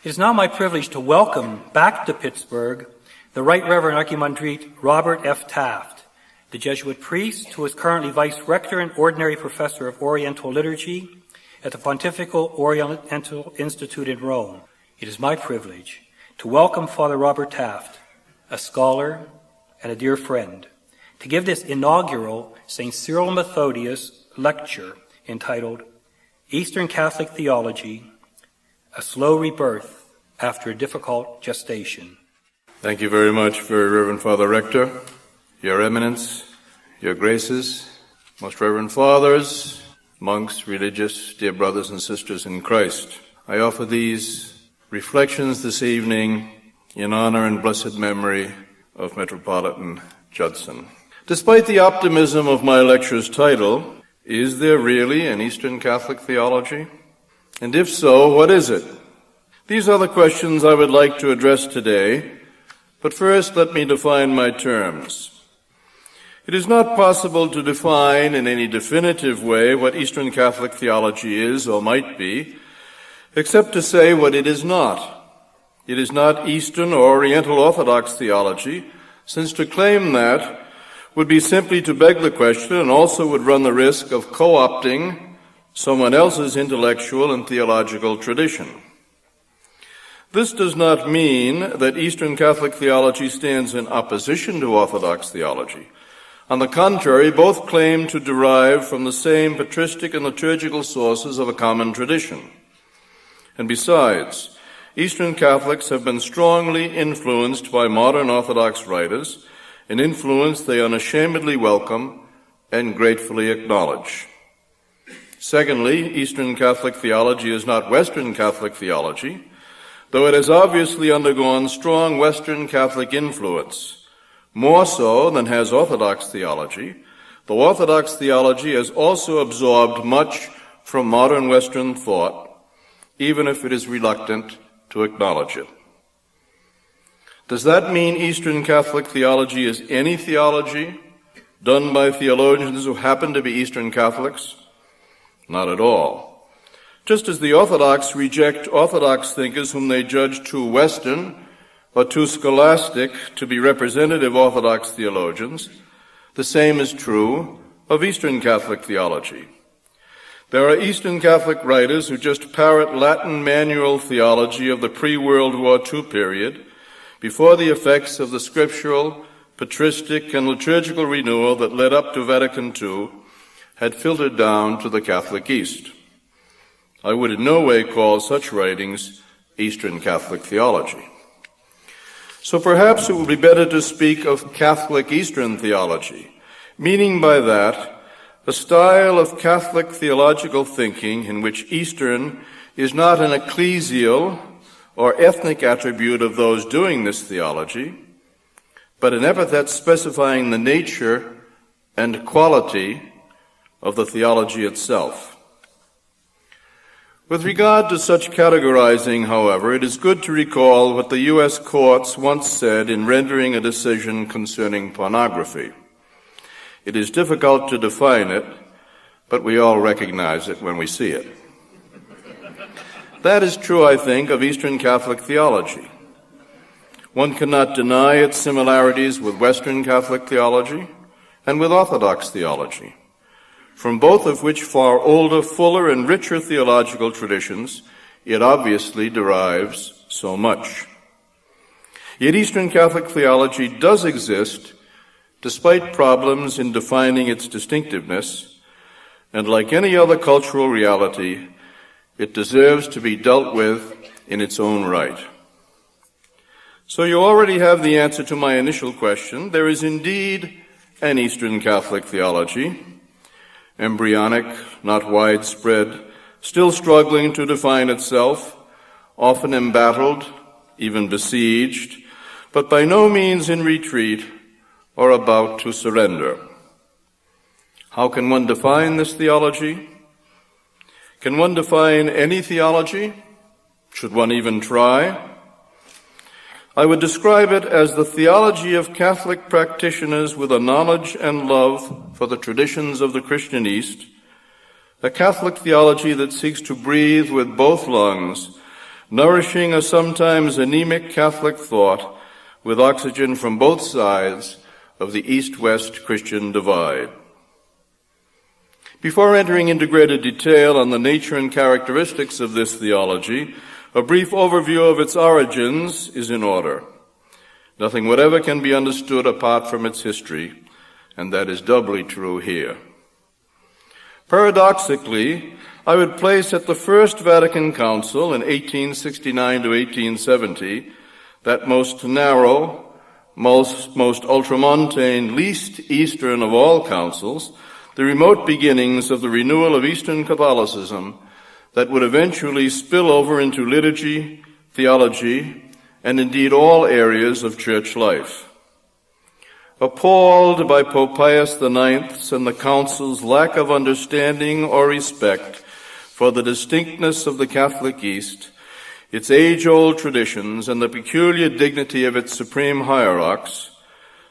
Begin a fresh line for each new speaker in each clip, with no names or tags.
It is now my privilege to welcome back to Pittsburgh the Right Reverend Archimandrite Robert F. Taft, the Jesuit priest who is currently Vice Rector and Ordinary Professor of Oriental Liturgy at the Pontifical Oriental Institute in Rome. It is my privilege to welcome Father Robert Taft, a scholar and a dear friend, to give this inaugural St. Cyril and Methodius lecture entitled Eastern Catholic Theology, a Slow Rebirth After a Difficult Gestation.
Thank you very much, Very Reverend Father Rector, Your Eminence, Your Graces, Most Reverend Fathers, monks, religious, dear brothers and sisters in Christ. I offer these reflections this evening in honor and blessed memory of Metropolitan Judson. Despite the optimism of my lecture's title, is there really an Eastern Catholic theology? And if so, what is it? These are the questions I would like to address today, but first let me define my terms. It is not possible to define in any definitive way what Eastern Catholic theology is or might be, except to say what it is not. It is not Eastern or Oriental Orthodox theology, since to claim that would be simply to beg the question and also would run the risk of co-opting someone else's intellectual and theological tradition. This does not mean that Eastern Catholic theology stands in opposition to Orthodox theology. On the contrary, both claim to derive from the same patristic and liturgical sources of a common tradition. And besides, Eastern Catholics have been strongly influenced by modern Orthodox writers, an influence they unashamedly welcome and gratefully acknowledge. Secondly, Eastern Catholic theology is not Western Catholic theology, though it has obviously undergone strong Western Catholic influence, more so than has Orthodox theology, though Orthodox theology has also absorbed much from modern Western thought, even if it is reluctant to acknowledge it. Does that mean Eastern Catholic theology is any theology done by theologians who happen to be Eastern Catholics? Not at all. Just as the Orthodox reject Orthodox thinkers whom they judge too Western or too scholastic to be representative Orthodox theologians, the same is true of Eastern Catholic theology. There are Eastern Catholic writers who just parrot Latin manual theology of the pre-World War II period before the effects of the scriptural, patristic, and liturgical renewal that led up to Vatican II had filtered down to the Catholic East. I would in no way call such writings Eastern Catholic theology. So perhaps it would be better to speak of Catholic Eastern theology, meaning by that a style of Catholic theological thinking in which Eastern is not an ecclesial or ethnic attribute of those doing this theology, but an epithet specifying the nature and quality of the theology itself. With regard to such categorizing, however, it is good to recall what the U.S. courts once said in rendering a decision concerning pornography. It is difficult to define it, but we all recognize it when we see it. That is true, I think, of Eastern Catholic theology. One cannot deny its similarities with Western Catholic theology and with Orthodox theology, from both of which far older, fuller, and richer theological traditions it obviously derives so much. Yet Eastern Catholic theology does exist despite problems in defining its distinctiveness, and like any other cultural reality, it deserves to be dealt with in its own right. So you already have the answer to my initial question. There is indeed an Eastern Catholic theology, embryonic, not widespread, still struggling to define itself, often embattled, even besieged, but by no means in retreat or about to surrender. How can one define this theology? Can one define any theology? Should one even try? I would describe it as the theology of Catholic practitioners with a knowledge and love for the traditions of the Christian East, a Catholic theology that seeks to breathe with both lungs nourishing a sometimes anemic Catholic thought with oxygen from both sides of the East-West Christian divide. Before entering into greater detail on the nature and characteristics of this theology, a brief overview of its origins is in order. Nothing whatever can be understood apart from its history, and that is doubly true here. Paradoxically, I would place at the First Vatican Council in 1869 to 1870, that most narrow, most ultramontane, least Eastern of all councils, the remote beginnings of the renewal of Eastern Catholicism that would eventually spill over into liturgy, theology, and indeed all areas of church life. Appalled by Pope Pius IX and the Council's lack of understanding or respect for the distinctness of the Catholic East, its age-old traditions, and the peculiar dignity of its supreme hierarchs,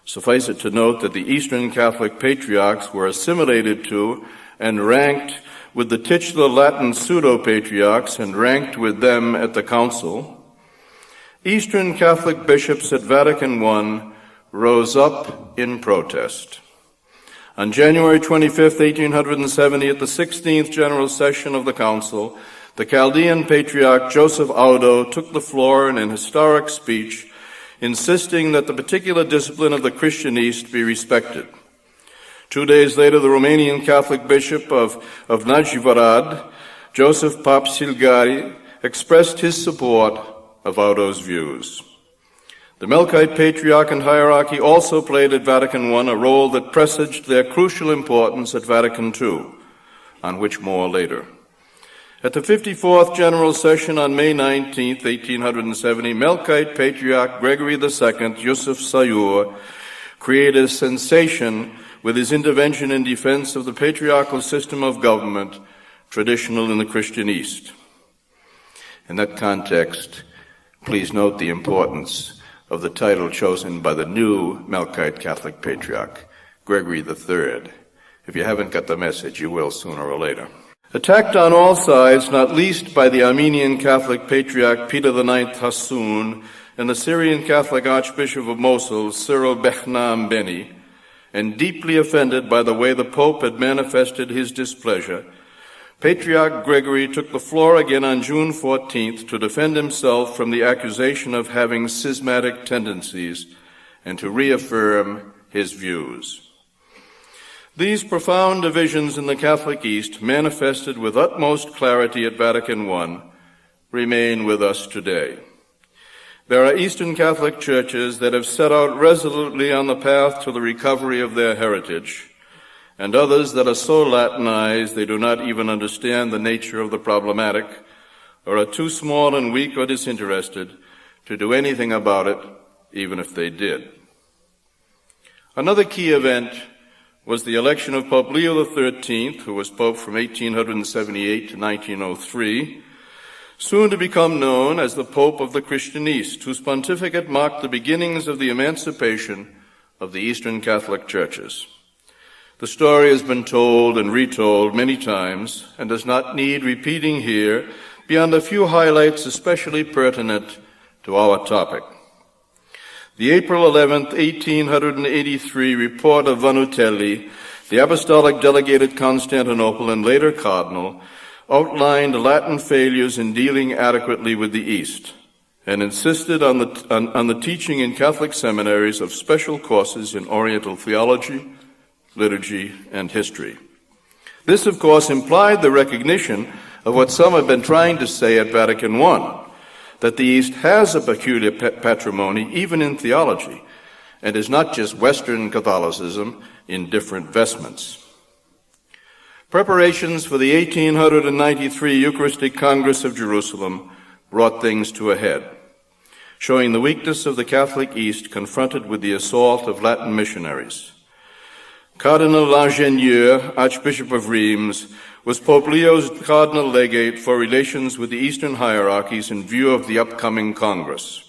suffice it to note that the Eastern Catholic patriarchs were assimilated to and ranked with the titular Latin pseudo-patriarchs and ranked with them at the Council, Eastern Catholic bishops at Vatican I rose up in protest. On January 25, 1870, at the 16th General Session of the Council, the Chaldean Patriarch Joseph Audo took the floor in an historic speech insisting that the particular discipline of the Christian East be respected. 2 days later, the Romanian Catholic Bishop of Najvarad, Joseph Papsilgari, expressed his support of Audo's views. The Melkite Patriarch and hierarchy also played at Vatican I a role that presaged their crucial importance at Vatican II, on which more later. At the 54th General Session on May 19, 1870, Melkite Patriarch Gregory II, Yusuf Sayur, created a sensation with his intervention in defense of the patriarchal system of government traditional in the Christian East. In that context, please note the importance of the title chosen by the new Melkite Catholic Patriarch, Gregory III. If you haven't got the message, you will sooner or later. Attacked on all sides, not least by the Armenian Catholic Patriarch Peter IX Hassoun and the Syrian Catholic Archbishop of Mosul, Cyril Behnam Beni, and deeply offended by the way the Pope had manifested his displeasure, Patriarch Gregory took the floor again on June 14th to defend himself from the accusation of having schismatic tendencies and to reaffirm his views. These profound divisions in the Catholic East, manifested with utmost clarity at Vatican I, remain with us today. There are Eastern Catholic churches that have set out resolutely on the path to the recovery of their heritage, and others that are so Latinized they do not even understand the nature of the problematic, or are too small and weak or disinterested to do anything about it, even if they did. Another key event was the election of Pope Leo XIII, who was Pope from 1878 to 1903, soon to become known as the Pope of the Christian East, whose pontificate marked the beginnings of the emancipation of the Eastern Catholic churches. The story has been told and retold many times and does not need repeating here beyond a few highlights especially pertinent to our topic. The April 11, 1883 report of Vanutelli, the apostolic delegate at Constantinople and later cardinal, outlined Latin failures in dealing adequately with the East and insisted on the teaching in Catholic seminaries of special courses in Oriental theology, liturgy, and history. This, of course, implied the recognition of what some have been trying to say at Vatican I, that the East has a peculiar patrimony, even in theology, and is not just Western Catholicism in different vestments. Preparations for the 1893 Eucharistic Congress of Jerusalem brought things to a head, showing the weakness of the Catholic East confronted with the assault of Latin missionaries. Cardinal L'Ingenieur, Archbishop of Reims, was Pope Leo's cardinal legate for relations with the Eastern hierarchies in view of the upcoming Congress.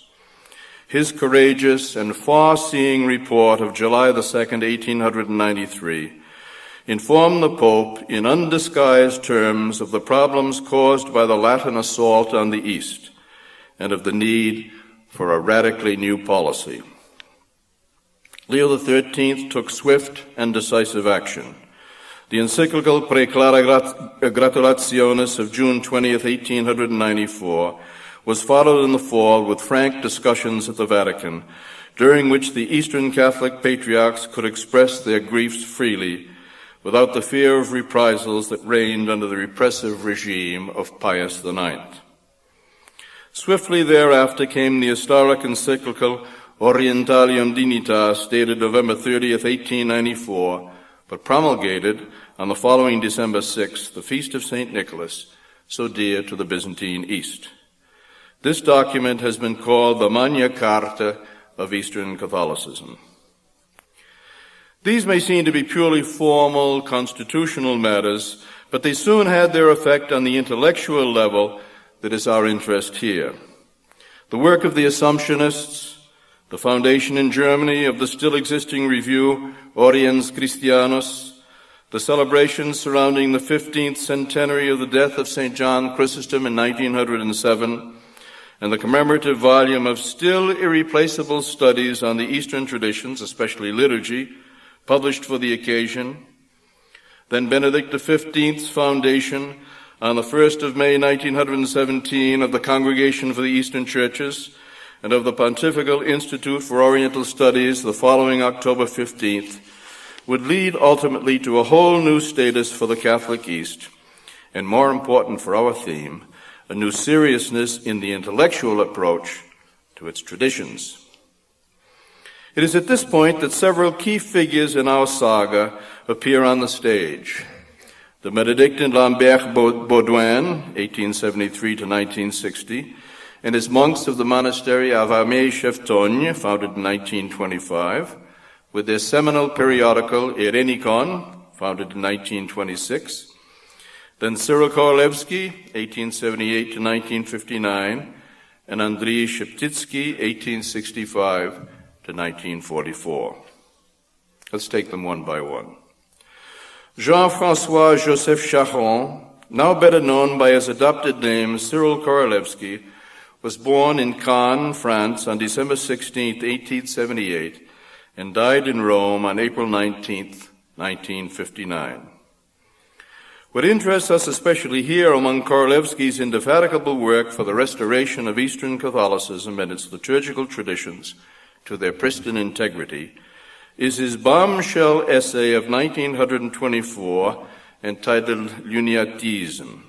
His courageous and far-seeing report of July 2, 1893, informed the Pope in undisguised terms of the problems caused by the Latin assault on the East, and of the need for a radically new policy. Leo XIII took swift and decisive action. The encyclical Preclara Gratulationis of June 20th, 1894, was followed in the fall with frank discussions at the Vatican, during which the Eastern Catholic patriarchs could express their griefs freely, without the fear of reprisals that reigned under the repressive regime of Pius IX. Swiftly thereafter came the historic encyclical Orientalium Dignitas, dated November 30th, 1894, but promulgated on the following December 6th, the feast of St. Nicholas, so dear to the Byzantine East. This document has been called the Magna Carta of Eastern Catholicism. These may seem to be purely formal, constitutional matters, but they soon had their effect on the intellectual level that is our interest here. The work of the Assumptionists, the foundation in Germany of the still existing review Oriens Christianus, the celebrations surrounding the 15th centenary of the death of St. John Chrysostom in 1907, and the commemorative volume of still irreplaceable studies on the Eastern traditions, especially liturgy, published for the occasion. Then Benedict XV's foundation on the 1st of May 1917 of the Congregation for the Eastern Churches, and of the Pontifical Institute for Oriental Studies the following October 15th, would lead ultimately to a whole new status for the Catholic East, and more important for our theme, a new seriousness in the intellectual approach to its traditions. It is at this point that several key figures in our saga appear on the stage. The Benedictine Lambert Baudouin, 1873 to 1960, and his monks of the monastery of Armée-Cheftogne, founded in 1925, with their seminal periodical Irenikon, founded in 1926, then Cyril Korolevsky, 1878 to 1959, and Andrii Sheptytsky, 1865 to 1944. Let's take them one by one. Jean-François Joseph Charron, now better known by his adopted name Cyril Korolevsky, was born in Cannes, France on December 16, 1878, and died in Rome on April 19, 1959. What interests us especially here among Korolevsky's indefatigable work for the restoration of Eastern Catholicism and its liturgical traditions to their pristine integrity is his bombshell essay of 1924 entitled L'Uniatisme.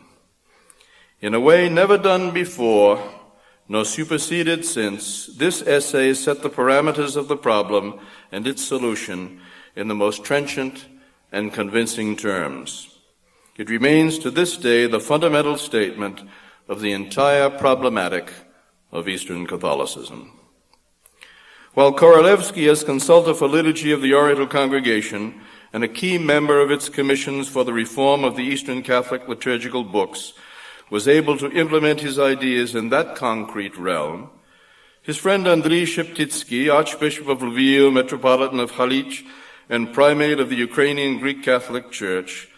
In a way never done before, nor superseded since, this essay set the parameters of the problem and its solution in the most trenchant and convincing terms. It remains to this day the fundamental statement of the entire problematic of Eastern Catholicism. While Korolevsky, as consultor for liturgy of the Oriental Congregation and a key member of its commissions for the reform of the Eastern Catholic liturgical books, was able to implement his ideas in that concrete realm, his friend Andrii Sheptytsky, Archbishop of Lviv, Metropolitan of Halich, and Primate of the Ukrainian Greek Catholic Church,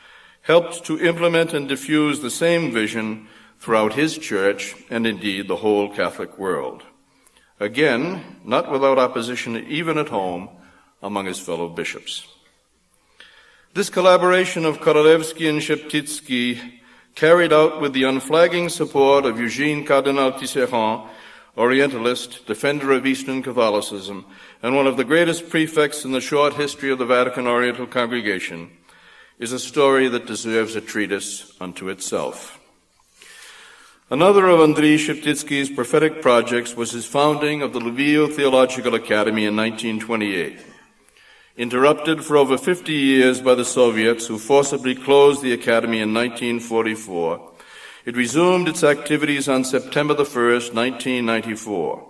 helped to implement and diffuse the same vision throughout his church and indeed the whole Catholic world. Again, not without opposition even at home among his fellow bishops. This collaboration of Korolevsky and Sheptytsky, carried out with the unflagging support of Eugene Cardinal Tisserand, Orientalist, defender of Eastern Catholicism, and one of the greatest prefects in the short history of the Vatican Oriental Congregation, is a story that deserves a treatise unto itself. Another of Andrii Sheptytsky's prophetic projects was his founding of the Lviv Theological Academy in 1928. Interrupted for over 50 years by the Soviets, who forcibly closed the academy in 1944, it resumed its activities on September 1st, 1994.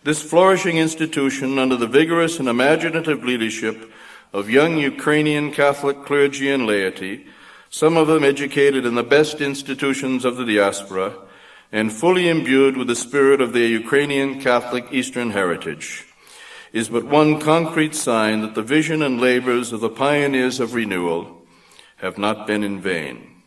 This flourishing institution, under the vigorous and imaginative leadership of young Ukrainian Catholic clergy and laity, some of them educated in the best institutions of the diaspora, and fully imbued with the spirit of their Ukrainian Catholic Eastern heritage, is but one concrete sign that the vision and labors of the pioneers of renewal have not been in vain.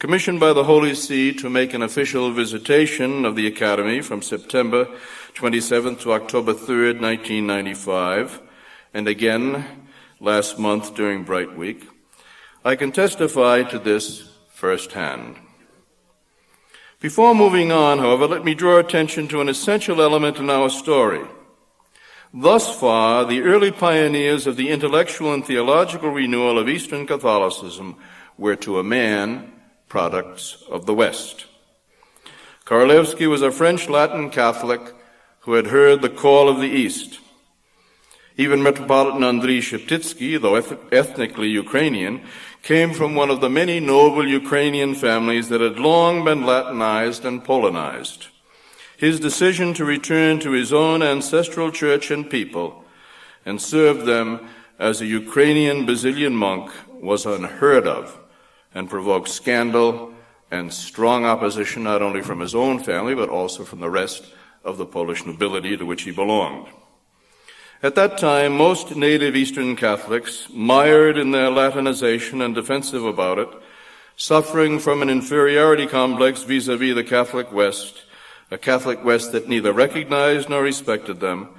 commissioned by the Holy See to make an official visitation of the Academy from September 27th to October 3rd, 1995, and again last month during Bright Week, I can testify to this firsthand. Before moving on, however, let me draw attention to an essential element in our story. Thus far, the early pioneers of the intellectual and theological renewal of Eastern Catholicism were, to a man, products of the West. Korolevsky was a French Latin Catholic who had heard the call of the East. Even Metropolitan Andrei Sheptytsky, though ethnically Ukrainian, came from one of the many noble Ukrainian families that had long been Latinized and Polonized. His decision to return to his own ancestral church and people and serve them as a Ukrainian Basilian monk was unheard of and provoked scandal and strong opposition not only from his own family but also from the rest of the Polish nobility to which he belonged. At that time, most native Eastern Catholics, mired in their Latinization and defensive about it, suffering from an inferiority complex vis-à-vis the Catholic West, a Catholic West that neither recognized nor respected them,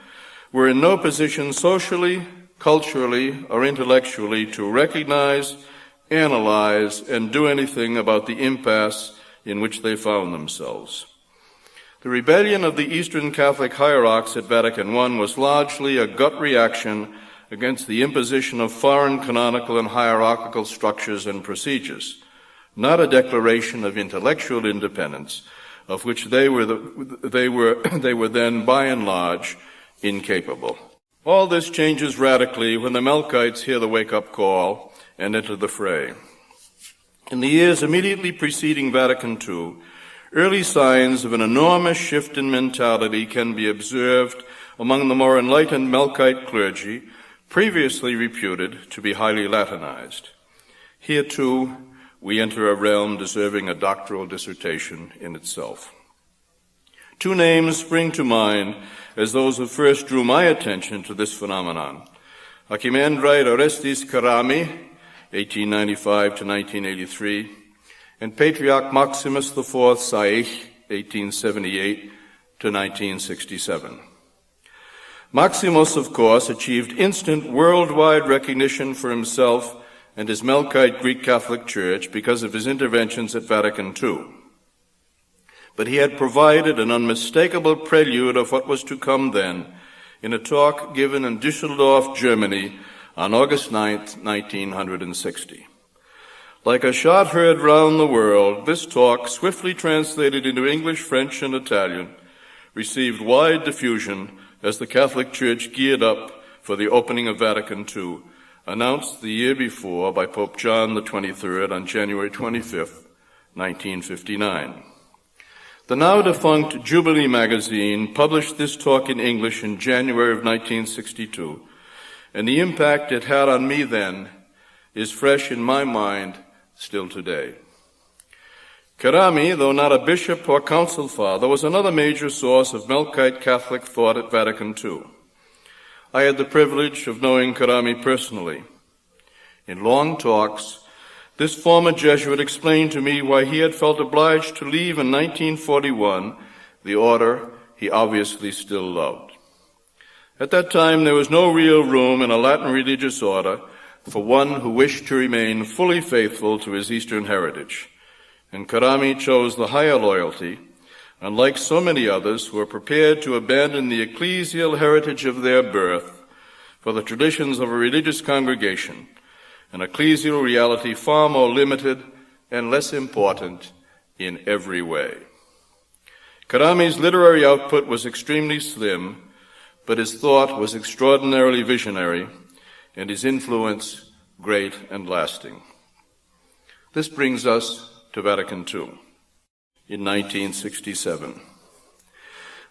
were in no position socially, culturally, or intellectually to recognize, analyze, and do anything about the impasse in which they found themselves. The rebellion of the Eastern Catholic hierarchs at Vatican I was largely a gut reaction against the imposition of foreign canonical and hierarchical structures and procedures, not a declaration of intellectual independence, of which they were then by and large incapable. All this changes radically when the Melkites hear the wake-up call and enter the fray. In the years immediately preceding Vatican II, early signs of an enormous shift in mentality can be observed among the more enlightened Melkite clergy, previously reputed to be highly Latinized. Here, too, we enter a realm deserving a doctoral dissertation in itself. Two names spring to mind as those who first drew my attention to this phenomenon. Archimandrite Orestes Karami, 1895 to 1983, and Patriarch Maximus IV Saich, 1878 to 1967. Maximus, of course, achieved instant worldwide recognition for himself and his Melkite Greek Catholic Church because of his interventions at Vatican II. But he had provided an unmistakable prelude of what was to come then in a talk given in Düsseldorf, Germany, on August 9, 1960. Like a shot heard round the world, this talk, swiftly translated into English, French, and Italian, received wide diffusion as the Catholic Church geared up for the opening of Vatican II, announced the year before by Pope John XXIII on January 25, 1959. The now-defunct Jubilee magazine published this talk in English in January of 1962, and the impact it had on me then is fresh in my mind still today. Karami, though not a bishop or council father, was another major source of Melkite Catholic thought at Vatican II. I had the privilege of knowing Karami personally. In long talks, this former Jesuit explained to me why he had felt obliged to leave in 1941 the order he obviously still loved. At that time, there was no real room in a Latin religious order for one who wished to remain fully faithful to his Eastern heritage. And Karami chose the higher loyalty, unlike so many others who are prepared to abandon the ecclesial heritage of their birth for the traditions of a religious congregation, an ecclesial reality far more limited and less important in every way. Karami's literary output was extremely slim, but his thought was extraordinarily visionary, and his influence great and lasting. This brings us to Vatican II in 1967.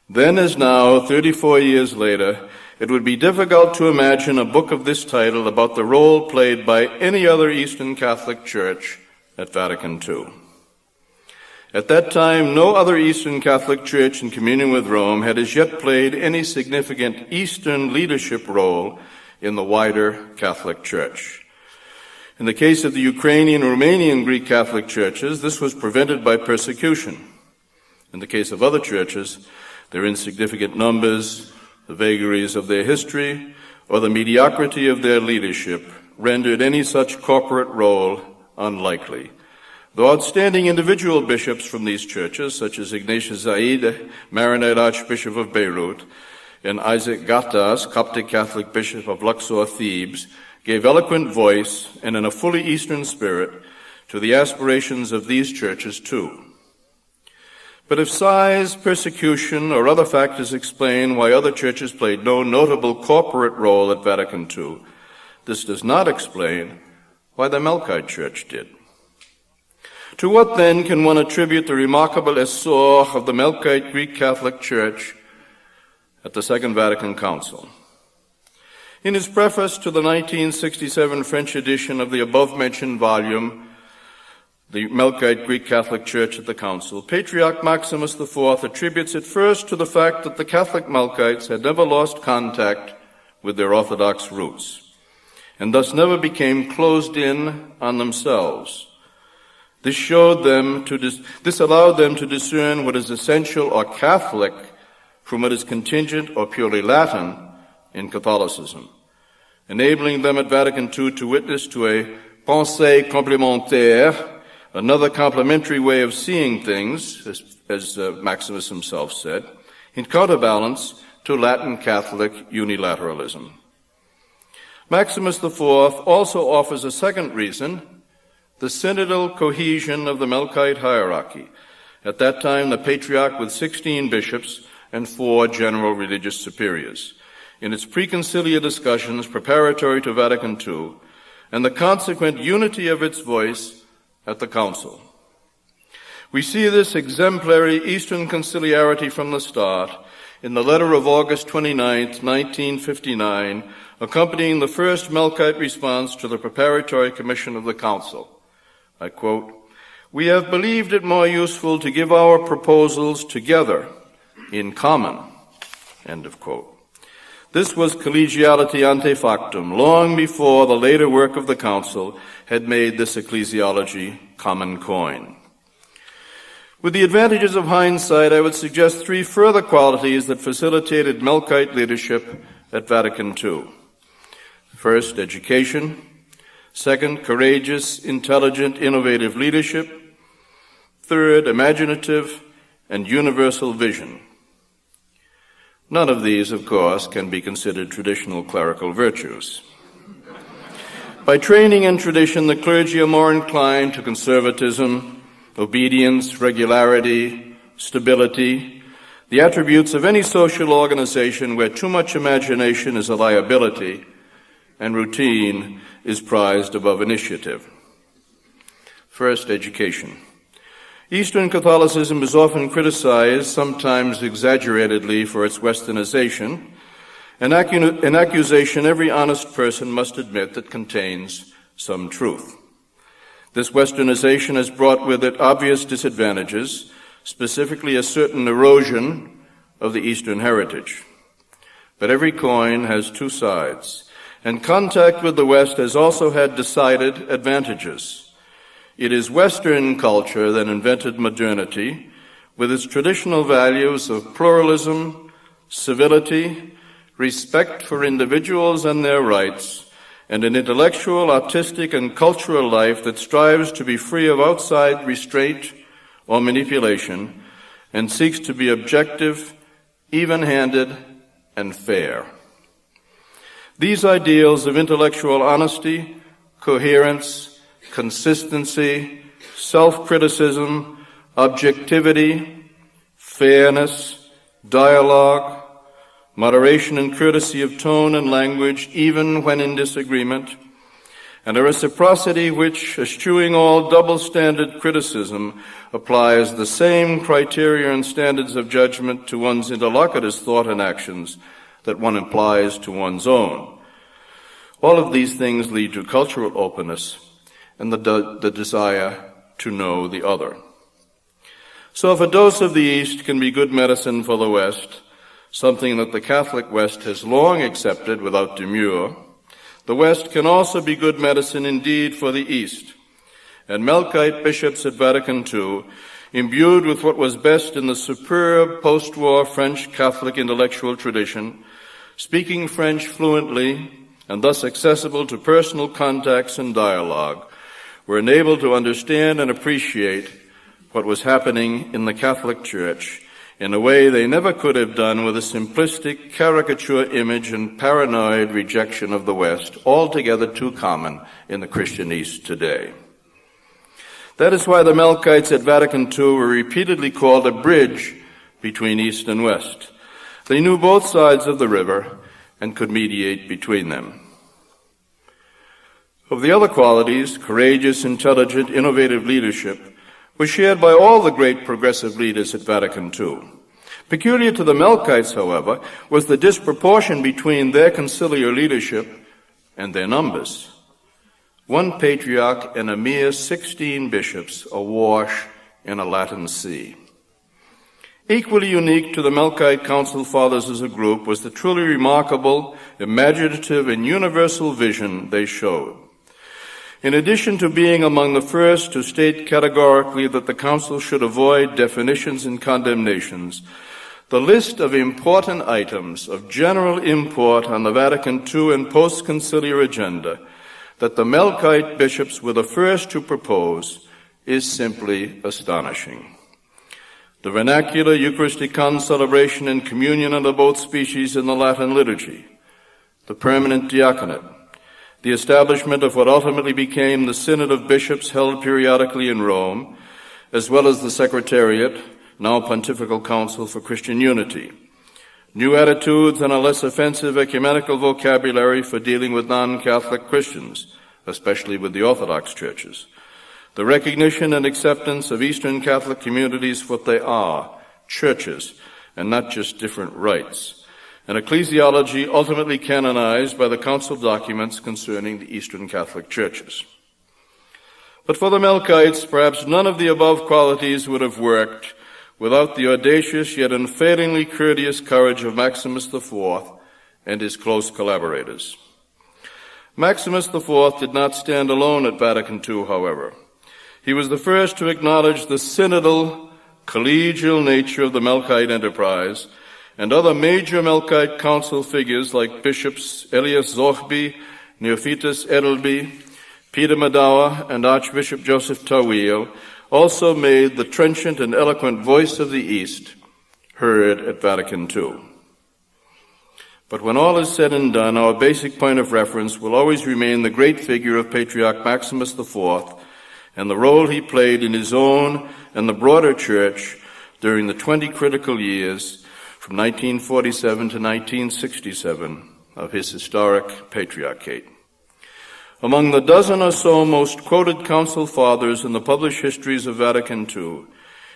Then as now, 34 years later, it would be difficult to imagine a book of this title about the role played by any other Eastern Catholic Church at Vatican II. At that time, no other Eastern Catholic Church in communion with Rome had as yet played any significant Eastern leadership role in the wider Catholic Church. In the case of the Ukrainian and Romanian Greek Catholic churches, this was prevented by persecution. In the case of other churches, their insignificant numbers, the vagaries of their history, or the mediocrity of their leadership rendered any such corporate role unlikely. Though outstanding individual bishops from these churches, such as Ignatius Zaid, Maronite Archbishop of Beirut, and Isaac Gattas, Coptic Catholic Bishop of Luxor, Thebes, gave eloquent voice and in a fully Eastern spirit to the aspirations of these churches too. But if size, persecution, or other factors explain why other churches played no notable corporate role at Vatican II, this does not explain why the Melkite Church did. To what then can one attribute the remarkable essor of the Melkite Greek Catholic Church at the Second Vatican Council? In his preface to the 1967 French edition of the above-mentioned volume, The Melkite Greek Catholic Church at the Council, Patriarch Maximus IV attributes it first to the fact that the Catholic Melkites had never lost contact with their Orthodox roots, and thus never became closed in on themselves. This allowed them to discern what is essential or Catholic from what is contingent or purely Latin in Catholicism, enabling them at Vatican II to witness to a pensée complémentaire, another complementary way of seeing things, as Maximus himself said, in counterbalance to Latin Catholic unilateralism. Maximus IV also offers a second reason, the synodal cohesion of the Melkite hierarchy, at that time the Patriarch with 16 bishops and 4 general religious superiors, in its preconciliar discussions preparatory to Vatican II, and the consequent unity of its voice at the Council. We see this exemplary Eastern conciliarity from the start in the letter of August 29, 1959, accompanying the first Melkite response to the preparatory commission of the Council. I quote, "We have believed it more useful to give our proposals together, in common," end of quote. This was collegiality ante factum, long before the later work of the Council had made this ecclesiology common coin. With the advantages of hindsight, I would suggest 3 further qualities that facilitated Melkite leadership at Vatican II. First, education. Second, courageous, intelligent, innovative leadership. Third, imaginative and universal vision. None of these, of course, can be considered traditional clerical virtues. By training and tradition, the clergy are more inclined to conservatism, obedience, regularity, stability, the attributes of any social organization where too much imagination is a liability and routine is prized above initiative. First, education. Eastern Catholicism is often criticized, sometimes exaggeratedly, for its westernization, an accusation every honest person must admit that contains some truth. This westernization has brought with it obvious disadvantages, specifically a certain erosion of the Eastern heritage. But every coin has 2 sides, and contact with the West has also had decided advantages. It is Western culture that invented modernity, with its traditional values of pluralism, civility, respect for individuals and their rights, and an intellectual, artistic, and cultural life that strives to be free of outside restraint or manipulation, and seeks to be objective, even-handed, and fair. These ideals of intellectual honesty, coherence, consistency, self-criticism, objectivity, fairness, dialogue, moderation and courtesy of tone and language, even when in disagreement, and a reciprocity which, eschewing all double-standard criticism, applies the same criteria and standards of judgment to one's interlocutor's thought and actions that one applies to one's own. All of these things lead to cultural openness and the desire to know the other. So if a dose of the East can be good medicine for the West, something that the Catholic West has long accepted without demur, the West can also be good medicine indeed for the East. And Melkite bishops at Vatican II, imbued with what was best in the superb post-war French Catholic intellectual tradition, speaking French fluently and thus accessible to personal contacts and dialogue, were enabled to understand and appreciate what was happening in the Catholic Church in a way they never could have done with a simplistic caricature image and paranoid rejection of the West, altogether too common in the Christian East today. That is why the Melkites at Vatican II were repeatedly called a bridge between East and West. They knew both sides of the river and could mediate between them. Of the other qualities, courageous, intelligent, innovative leadership was shared by all the great progressive leaders at Vatican II. Peculiar to the Melkites, however, was the disproportion between their conciliar leadership and their numbers. One patriarch and a mere 16 bishops awash in a Latin sea. Equally unique to the Melkite Council Fathers as a group was the truly remarkable, imaginative, and universal vision they showed. In addition to being among the first to state categorically that the Council should avoid definitions and condemnations, the list of important items of general import on the Vatican II and post-conciliar agenda that the Melkite bishops were the first to propose is simply astonishing. The vernacular Eucharistic celebration and communion under both species in the Latin liturgy, the permanent diaconate, the establishment of what ultimately became the Synod of Bishops held periodically in Rome, as well as the Secretariat, now Pontifical Council for Christian Unity, new attitudes and a less offensive ecumenical vocabulary for dealing with non-Catholic Christians, especially with the Orthodox churches, the recognition and acceptance of Eastern Catholic communities for what they are, churches, and not just different rites, an ecclesiology ultimately canonized by the Council documents concerning the Eastern Catholic churches. But for the Melkites, perhaps none of the above qualities would have worked without the audacious yet unfailingly courteous courage of Maximus IV and his close collaborators. Maximus IV did not stand alone at Vatican II, however. He was the first to acknowledge the synodal, collegial nature of the Melkite enterprise, and other major Melkite council figures like Bishops Elias Zochby, Neophytus Edelby, Peter Madawa, and Archbishop Joseph Tawil also made the trenchant and eloquent voice of the East heard at Vatican II. But when all is said and done, our basic point of reference will always remain the great figure of Patriarch Maximus IV and the role he played in his own and the broader church during the 20 critical years from 1947 to 1967 of his historic patriarchate. Among the dozen or so most quoted council fathers in the published histories of Vatican II,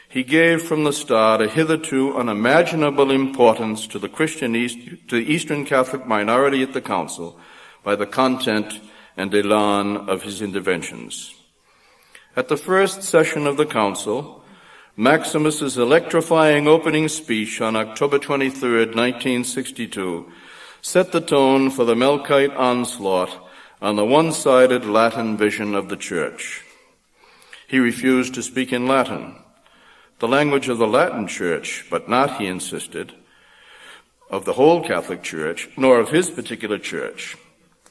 he gave from the start a hitherto unimaginable importance to the Eastern Catholic minority at the council by the content and elan of his interventions. At the first session of the council, Maximus's electrifying opening speech on October 23, 1962, set the tone for the Melkite onslaught on the one-sided Latin vision of the Church. He refused to speak in Latin, the language of the Latin Church, but not, he insisted, of the whole Catholic Church, nor of his particular church.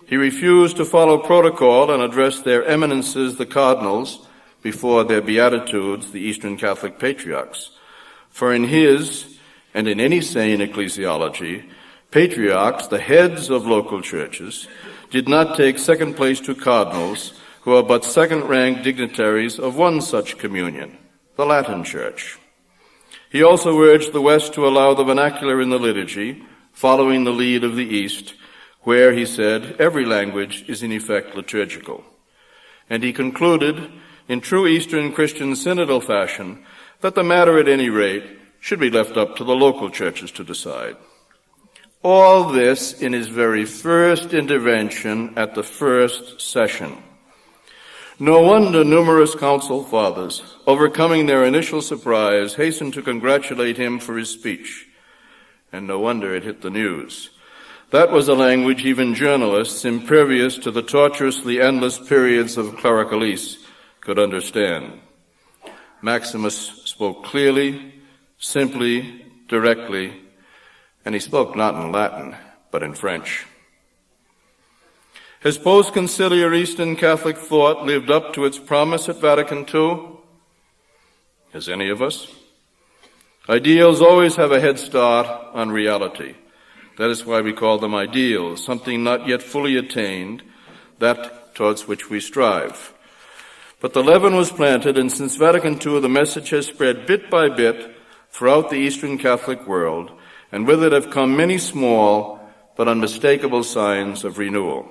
He refused to follow protocol and address their eminences, the cardinals, before their beatitudes, the Eastern Catholic patriarchs. For in his, and in any sane ecclesiology, patriarchs, the heads of local churches, did not take second place to cardinals, who are but second-rank dignitaries of one such communion, the Latin Church. He also urged the West to allow the vernacular in the liturgy, following the lead of the East, where, he said, every language is in effect liturgical. And he concluded, in true Eastern Christian synodal fashion, that the matter at any rate should be left up to the local churches to decide. All this in his very first intervention at the first session. No wonder numerous council fathers, overcoming their initial surprise, hastened to congratulate him for his speech. And no wonder it hit the news. That was a language even journalists, impervious to the tortuously endless periods of clericalese, could understand. Maximus spoke clearly, simply, directly, and he spoke not in Latin, but in French. Has post-conciliar Eastern Catholic thought lived up to its promise at Vatican II? Has any of us? Ideals always have a head start on reality. That is why we call them ideals, something not yet fully attained, that towards which we strive. But the leaven was planted, and since Vatican II, the message has spread bit by bit throughout the Eastern Catholic world, and with it have come many small but unmistakable signs of renewal.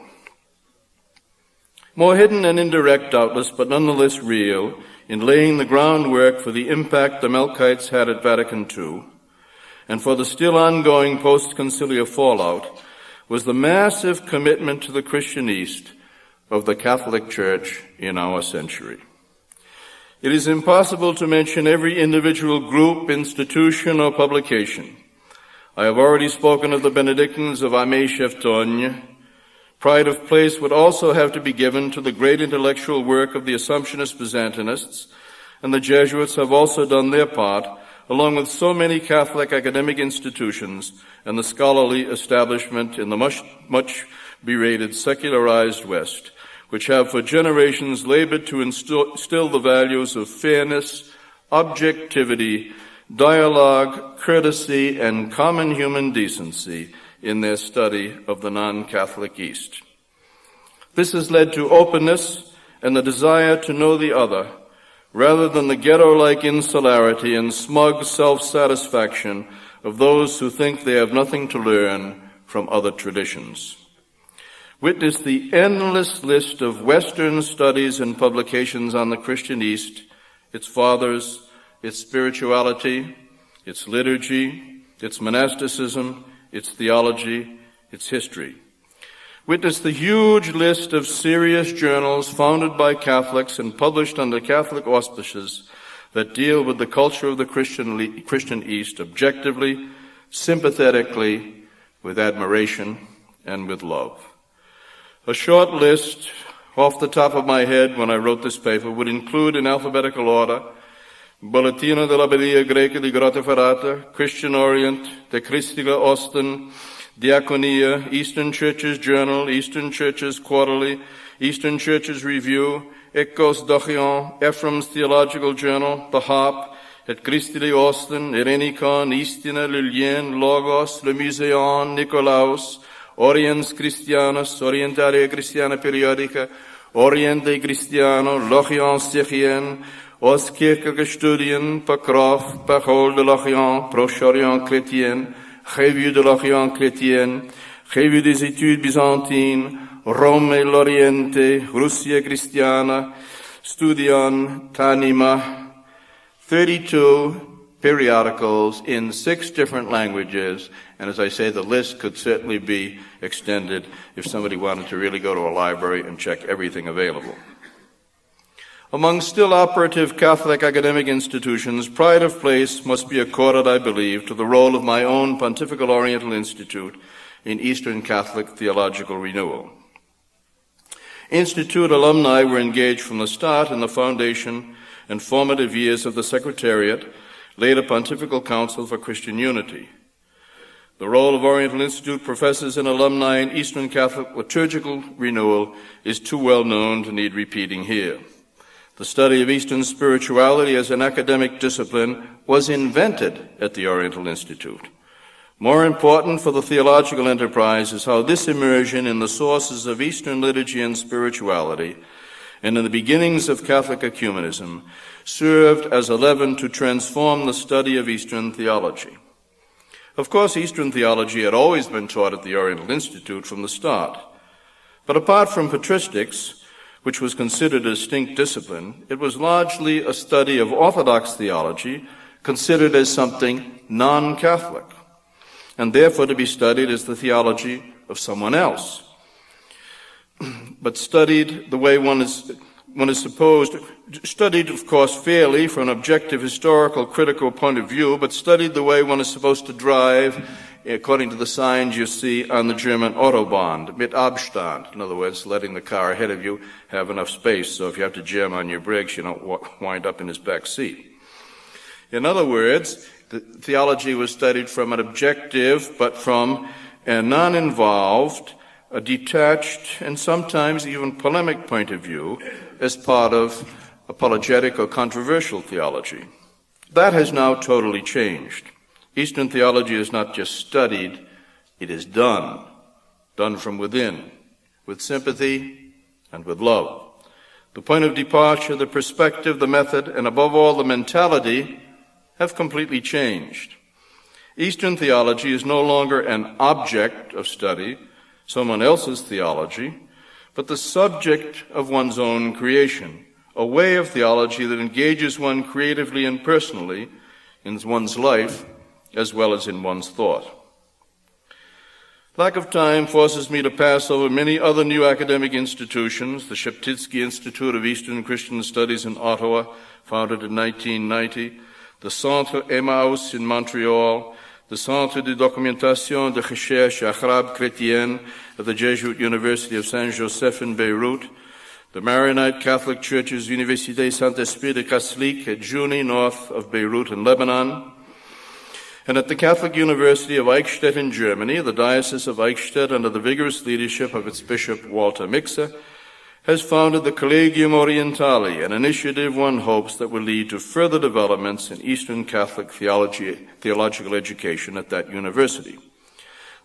More hidden and indirect, doubtless, but nonetheless real, in laying the groundwork for the impact the Melkites had at Vatican II, and for the still ongoing post-conciliar fallout, was the massive commitment to the Christian East of the Catholic Church in our century. It is impossible to mention every individual group, institution, or publication. I have already spoken of the Benedictines of Aimé Cheftogne. Pride of place would also have to be given to the great intellectual work of the Assumptionist Byzantinists, and the Jesuits have also done their part, along with so many Catholic academic institutions and the scholarly establishment in the much berated secularized West, which have for generations labored to instill the values of fairness, objectivity, dialogue, courtesy, and common human decency in their study of the non-Catholic East. This has led to openness and the desire to know the other, rather than the ghetto-like insularity and smug self-satisfaction of those who think they have nothing to learn from other traditions. Witness the endless list of Western studies and publications on the Christian East, its fathers, its spirituality, its liturgy, its monasticism, its theology, its history. Witness the huge list of serious journals founded by Catholics and published under Catholic auspices that deal with the culture of the Christian East objectively, sympathetically, with admiration, and with love. A short list, off the top of my head when I wrote this paper, would include in alphabetical order Bollettino della Bellia Greca di Grotta Ferrata, Christian Orient, De Christiga Osten, Diaconia, Eastern Churches Journal, Eastern Churches Quarterly, Eastern Churches Review, Ecos Dochion, Ephraim's Theological Journal, The Harp, Et Christi de Osten, Erenikon, Istina, Lilien, Logos, Le Museon, Nicolaus, Oriens Christianus, Orientaria Christiana Periodica, Oriente Christiano, Lochion Sechien, Aus kirchliche Studien, Pacrof, Pachol de l'Orient, Proche-Orient chrétien, Revue de l'Orient chrétien, Revue des études byzantines, Rome et l'Oriente, Russia Christiana, Studion Tanima, 32 periodicals in 6 different languages, and as I say, the list could certainly be extended if somebody wanted to really go to a library and check everything available. Among still operative Catholic academic institutions, pride of place must be accorded, I believe, to the role of my own Pontifical Oriental Institute in Eastern Catholic theological renewal. Institute alumni were engaged from the start in the foundation and formative years of the Secretariat, later Pontifical Council for Christian Unity. The role of Oriental Institute professors and alumni in Eastern Catholic liturgical renewal is too well known to need repeating here. The study of Eastern spirituality as an academic discipline was invented at the Oriental Institute. More important for the theological enterprise is how this immersion in the sources of Eastern liturgy and spirituality and in the beginnings of Catholic ecumenism served as a leaven to transform the study of Eastern theology. Of course, Eastern theology had always been taught at the Oriental Institute from the start. But apart from patristics, which was considered a distinct discipline, it was largely a study of Orthodox theology, considered as something non-Catholic, and therefore to be studied as the theology of someone else. But studied the way one is supposed, studied, of course, fairly from an objective, historical, critical point of view, but studied the way one is supposed to drive according to the signs you see on the German Autobahn, mit Abstand. In other words, letting the car ahead of you have enough space, so if you have to jam on your brakes, you don't wind up in his back seat. In other words, the theology was studied from an objective, but from a non-involved, a detached, and sometimes even polemic point of view as part of apologetic or controversial theology. That has now totally changed. Eastern theology is not just studied, it is done from within, with sympathy and with love. The point of departure, the perspective, the method, and above all the mentality have completely changed. Eastern theology is no longer an object of study, someone else's theology, but the subject of one's own creation, a way of theology that engages one creatively and personally in one's life as well as in one's thought. Lack of time forces me to pass over many other new academic institutions, the Sheptytsky Institute of Eastern Christian Studies in Ottawa, founded in 1990, the Centre Emmaus in Montreal, the Centre de Documentation de Recherche Arabe Chrétienne at the Jesuit University of Saint-Joseph in Beirut, the Maronite Catholic Church's Université Saint-Esprit de Catholique at Juni, north of Beirut in Lebanon, and at the Catholic University of Eichstätt in Germany, the Diocese of Eichstätt, under the vigorous leadership of its Bishop Walter Mixe, has founded the Collegium Orientale, an initiative one hopes that will lead to further developments in Eastern Catholic theological education at that university.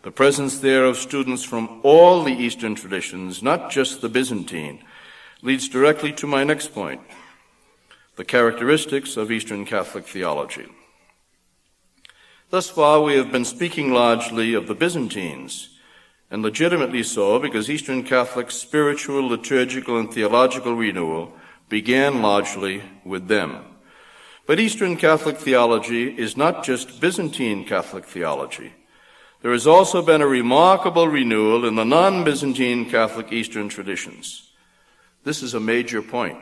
The presence there of students from all the Eastern traditions, not just the Byzantine, leads directly to my next point, the characteristics of Eastern Catholic theology. Thus far, we have been speaking largely of the Byzantines, and legitimately so, because Eastern Catholic spiritual, liturgical, and theological renewal began largely with them. But Eastern Catholic theology is not just Byzantine Catholic theology. There has also been a remarkable renewal in the non-Byzantine Catholic Eastern traditions. This is a major point.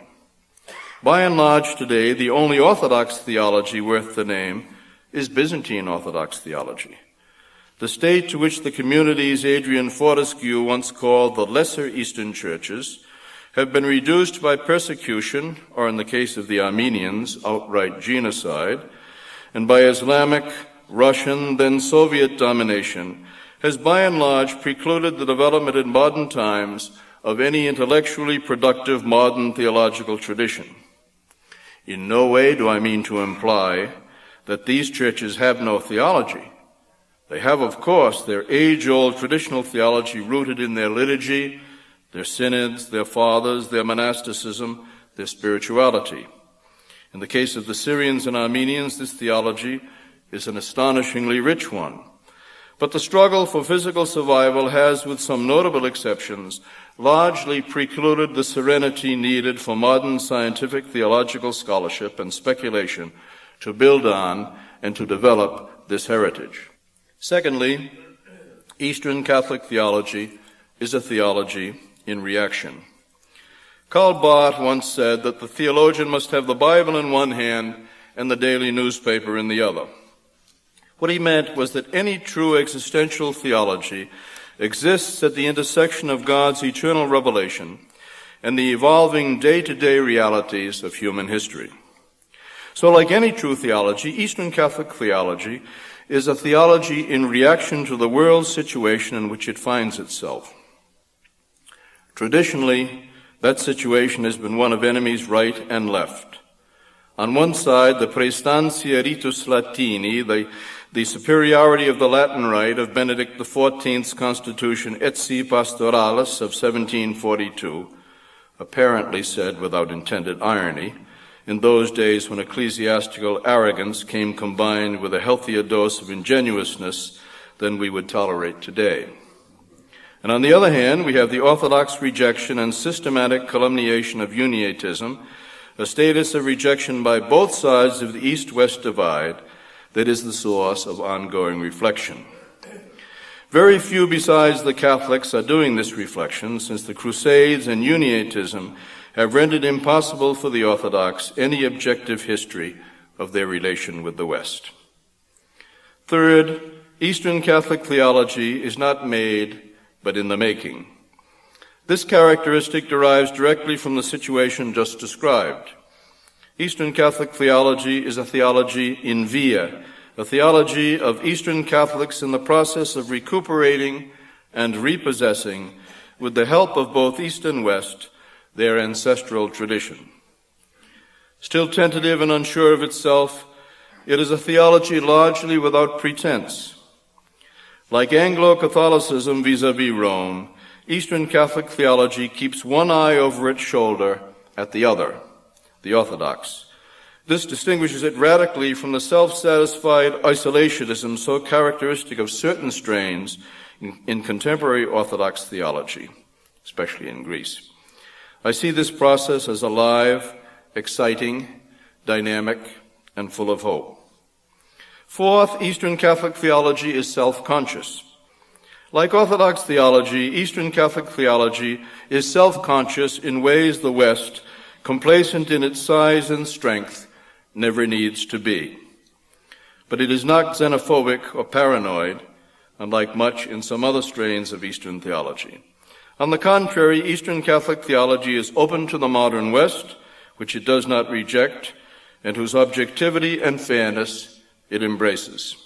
By and large today, the only Orthodox theology worth the name is Byzantine Orthodox theology. The state to which the communities Adrian Fortescue once called the lesser Eastern churches have been reduced by persecution, or in the case of the Armenians, outright genocide, and by Islamic, Russian, then Soviet domination, has by and large precluded the development in modern times of any intellectually productive modern theological tradition. In no way do I mean to imply that these churches have no theology. They have, of course, their age-old traditional theology rooted in their liturgy, their synods, their fathers, their monasticism, their spirituality. In the case of the Syrians and Armenians, this theology is an astonishingly rich one. But the struggle for physical survival has, with some notable exceptions, largely precluded the serenity needed for modern scientific theological scholarship and speculation to build on and to develop this heritage. Secondly, Eastern Catholic theology is a theology in reaction. Karl Barth once said that the theologian must have the Bible in one hand and the daily newspaper in the other. What he meant was that any true existential theology exists at the intersection of God's eternal revelation and the evolving day-to-day realities of human history. So like any true theology, Eastern Catholic theology is a theology in reaction to the world's situation in which it finds itself. Traditionally, that situation has been one of enemies right and left. On one side, the praestantia ritus Latini, the superiority of the Latin rite of Benedict XIV's Constitution Etsi Pastoralis of 1742, apparently said without intended irony, in those days when ecclesiastical arrogance came combined with a healthier dose of ingenuousness than we would tolerate today. And on the other hand, we have the orthodox rejection and systematic calumniation of Uniatism, a status of rejection by both sides of the East-West divide that is the source of ongoing reflection. Very few besides the Catholics are doing this reflection, since the Crusades and Uniatism have rendered impossible for the Orthodox any objective history of their relation with the West. Third, Eastern Catholic theology is not made, but in the making. This characteristic derives directly from the situation just described. Eastern Catholic theology is a theology in via, a theology of Eastern Catholics in the process of recuperating and repossessing, with the help of both East and West, their ancestral tradition. Still tentative and unsure of itself, it is a theology largely without pretense. Like Anglo-Catholicism vis-à-vis Rome, Eastern Catholic theology keeps one eye over its shoulder at the other, the Orthodox. This distinguishes it radically from the self-satisfied isolationism so characteristic of certain strains in contemporary Orthodox theology, especially in Greece. I see this process as alive, exciting, dynamic, and full of hope. Fourth, Eastern Catholic theology is self-conscious. Like Orthodox theology, Eastern Catholic theology is self-conscious in ways the West, complacent in its size and strength, never needs to be. But it is not xenophobic or paranoid, unlike much in some other strains of Eastern theology. On the contrary, Eastern Catholic theology is open to the modern West, which it does not reject, and whose objectivity and fairness it embraces.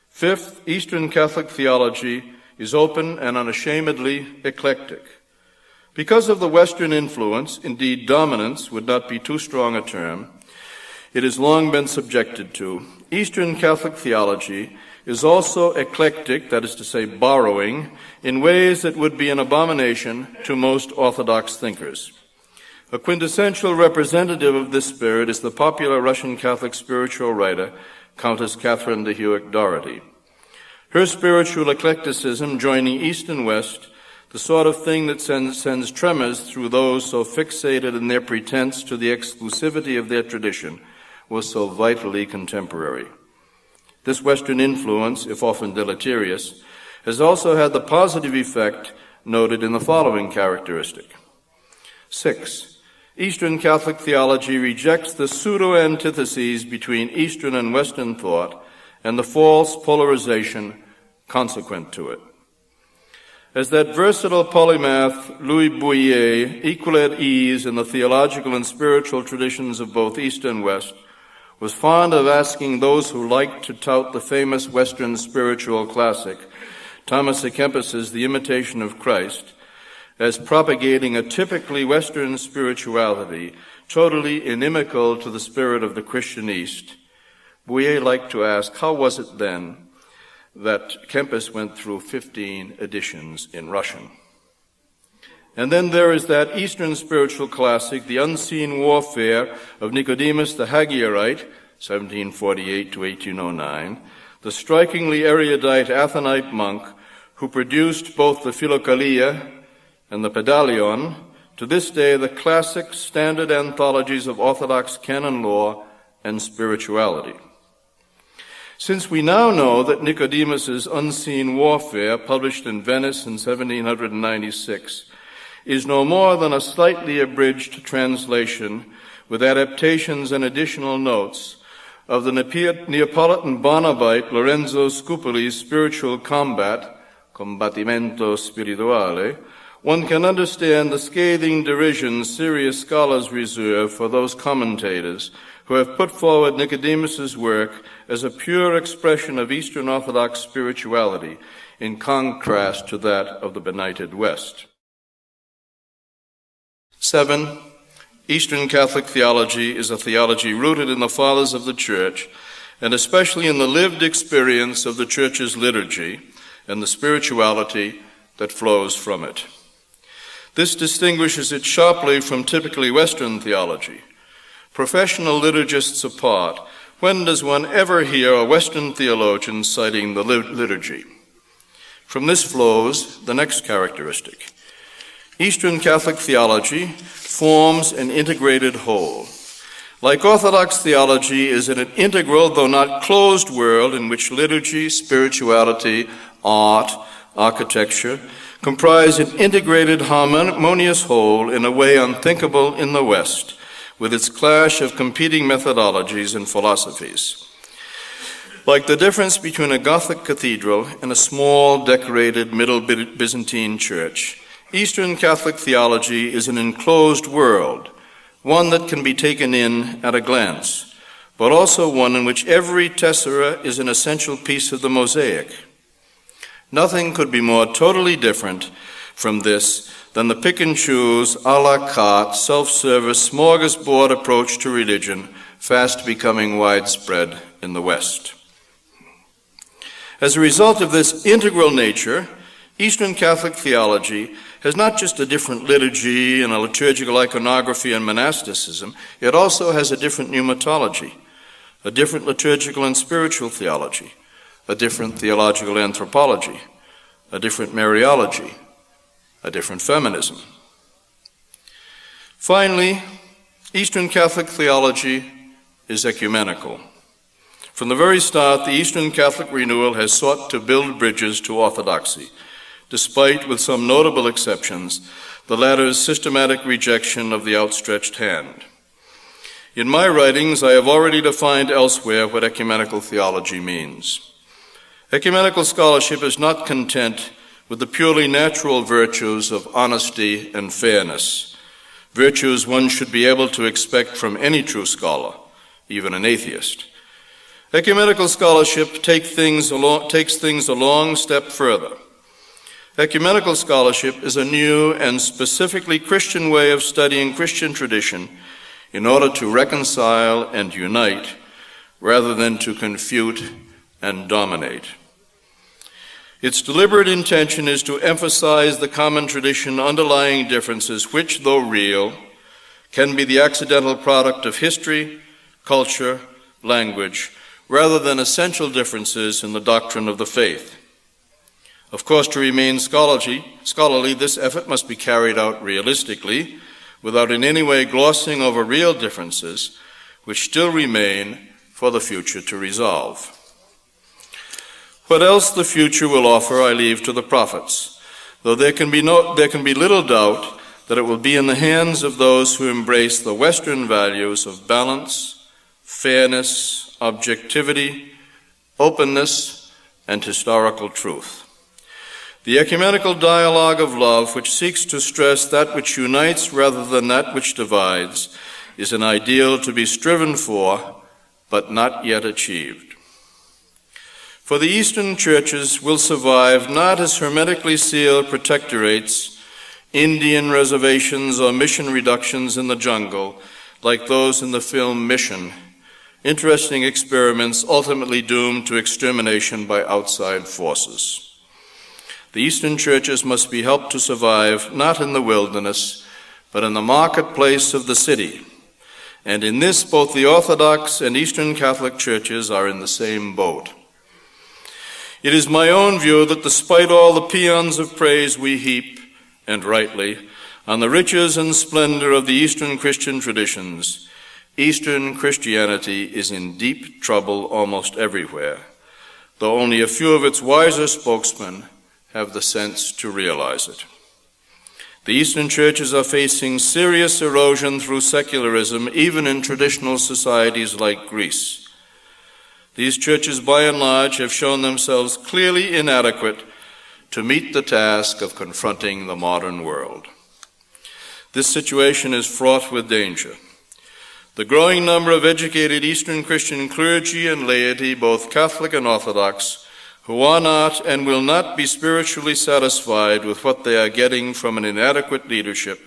Fifth, Eastern Catholic theology is open and unashamedly eclectic. Because of the Western influence, indeed dominance would not be too strong a term, it has long been subjected to. Eastern Catholic theology is also eclectic, that is to say borrowing, in ways that would be an abomination to most Orthodox thinkers. A quintessential representative of this spirit is the popular Russian Catholic spiritual writer, Countess Catherine de Hewitt-Doherty. Her spiritual eclecticism, joining East and West, the sort of thing that sends tremors through those so fixated in their pretense to the exclusivity of their tradition, was so vitally contemporary. This Western influence, if often deleterious, has also had the positive effect noted in the following characteristic. 6. Eastern Catholic theology rejects the pseudo-antitheses between Eastern and Western thought and the false polarization consequent to it. As that versatile polymath Louis Bouillet, equal at ease in the theological and spiritual traditions of both East and West, was fond of asking those who liked to tout the famous Western spiritual classic, Thomas à Kempis's The Imitation of Christ, as propagating a typically Western spirituality, totally inimical to the spirit of the Christian East. Bouillet liked to ask, how was it then that Kempis went through 15 editions in Russian? And then there is that Eastern spiritual classic, The Unseen Warfare of Nicodemus the Hagiorite, 1748 to 1809, the strikingly erudite Athonite monk who produced both the Philokalia and the Pedalion, to this day the classic standard anthologies of Orthodox canon law and spirituality. Since we now know that Nicodemus's Unseen Warfare, published in Venice in 1796, is no more than a slightly abridged translation with adaptations and additional notes of the Neapolitan Barnabite Lorenzo Scupoli's spiritual combat, Combattimento Spirituale, one can understand the scathing derision serious scholars reserve for those commentators who have put forward Nicodemus's work as a pure expression of Eastern Orthodox spirituality in contrast to that of the benighted West. 7. Eastern Catholic theology is a theology rooted in the fathers of the Church, and especially in the lived experience of the Church's liturgy and the spirituality that flows from it. This distinguishes it sharply from typically Western theology. Professional liturgists apart, when does one ever hear a Western theologian citing the liturgy? From this flows the next characteristic. Eastern Catholic theology forms an integrated whole. Like Orthodox theology is an integral, though not closed world in which liturgy, spirituality, art, architecture comprise an integrated harmonious whole in a way unthinkable in the West, with its clash of competing methodologies and philosophies. Like the difference between a Gothic cathedral and a small, decorated Middle Byzantine church, Eastern Catholic theology is an enclosed world, one that can be taken in at a glance, but also one in which every tessera is an essential piece of the mosaic. Nothing could be more totally different from this than the pick-and-choose, a la carte, self-service, smorgasbord approach to religion fast becoming widespread in the West. As a result of this integral nature, Eastern Catholic theology has not just a different liturgy and a liturgical iconography and monasticism, it also has a different pneumatology, a different liturgical and spiritual theology, a different theological anthropology, a different Mariology, a different feminism. Finally, Eastern Catholic theology is ecumenical. From the very start, the Eastern Catholic renewal has sought to build bridges to orthodoxy, despite, with some notable exceptions, the latter's systematic rejection of the outstretched hand. In my writings, I have already defined elsewhere what ecumenical theology means. Ecumenical scholarship is not content with the purely natural virtues of honesty and fairness, virtues one should be able to expect from any true scholar, even an atheist. Ecumenical scholarship takes things a long step further. Ecumenical scholarship is a new and specifically Christian way of studying Christian tradition in order to reconcile and unite, rather than to confute and dominate. Its deliberate intention is to emphasize the common tradition underlying differences which, though real, can be the accidental product of history, culture, language, rather than essential differences in the doctrine of the faith. Of course, to remain scholarly, this effort must be carried out realistically, without in any way glossing over real differences, which still remain for the future to resolve. What else the future will offer, I leave to the prophets, though there can be little doubt that it will be in the hands of those who embrace the Western values of balance, fairness, objectivity, openness, and historical truth. The ecumenical dialogue of love, which seeks to stress that which unites rather than that which divides, is an ideal to be striven for, but not yet achieved. For the Eastern churches will survive not as hermetically sealed protectorates, Indian reservations, or mission reductions in the jungle, like those in the film Mission, interesting experiments ultimately doomed to extermination by outside forces. The Eastern churches must be helped to survive not in the wilderness, but in the marketplace of the city. And in this, both the Orthodox and Eastern Catholic churches are in the same boat. It is my own view that despite all the paeans of praise we heap, and rightly, on the riches and splendor of the Eastern Christian traditions, Eastern Christianity is in deep trouble almost everywhere, though only a few of its wiser spokesmen have the sense to realize it. The Eastern churches are facing serious erosion through secularism, even in traditional societies like Greece. These churches, by and large, have shown themselves clearly inadequate to meet the task of confronting the modern world. This situation is fraught with danger. The growing number of educated Eastern Christian clergy and laity, both Catholic and Orthodox, who are not and will not be spiritually satisfied with what they are getting from an inadequate leadership,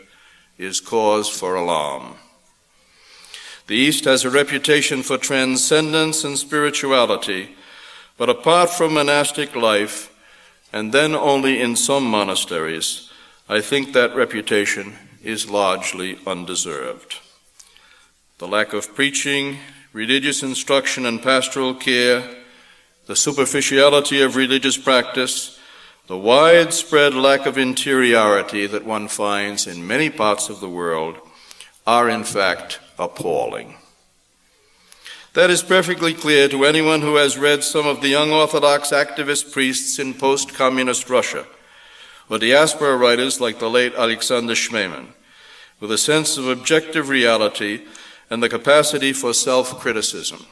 is cause for alarm. The East has a reputation for transcendence and spirituality, but apart from monastic life, and then only in some monasteries, I think that reputation is largely undeserved. The lack of preaching, religious instruction, and pastoral care, the superficiality of religious practice, the widespread lack of interiority that one finds in many parts of the world are in fact appalling. That is perfectly clear to anyone who has read some of the young Orthodox activist priests in post-communist Russia, or diaspora writers like the late Alexander Schmemann, with a sense of objective reality and the capacity for self-criticism.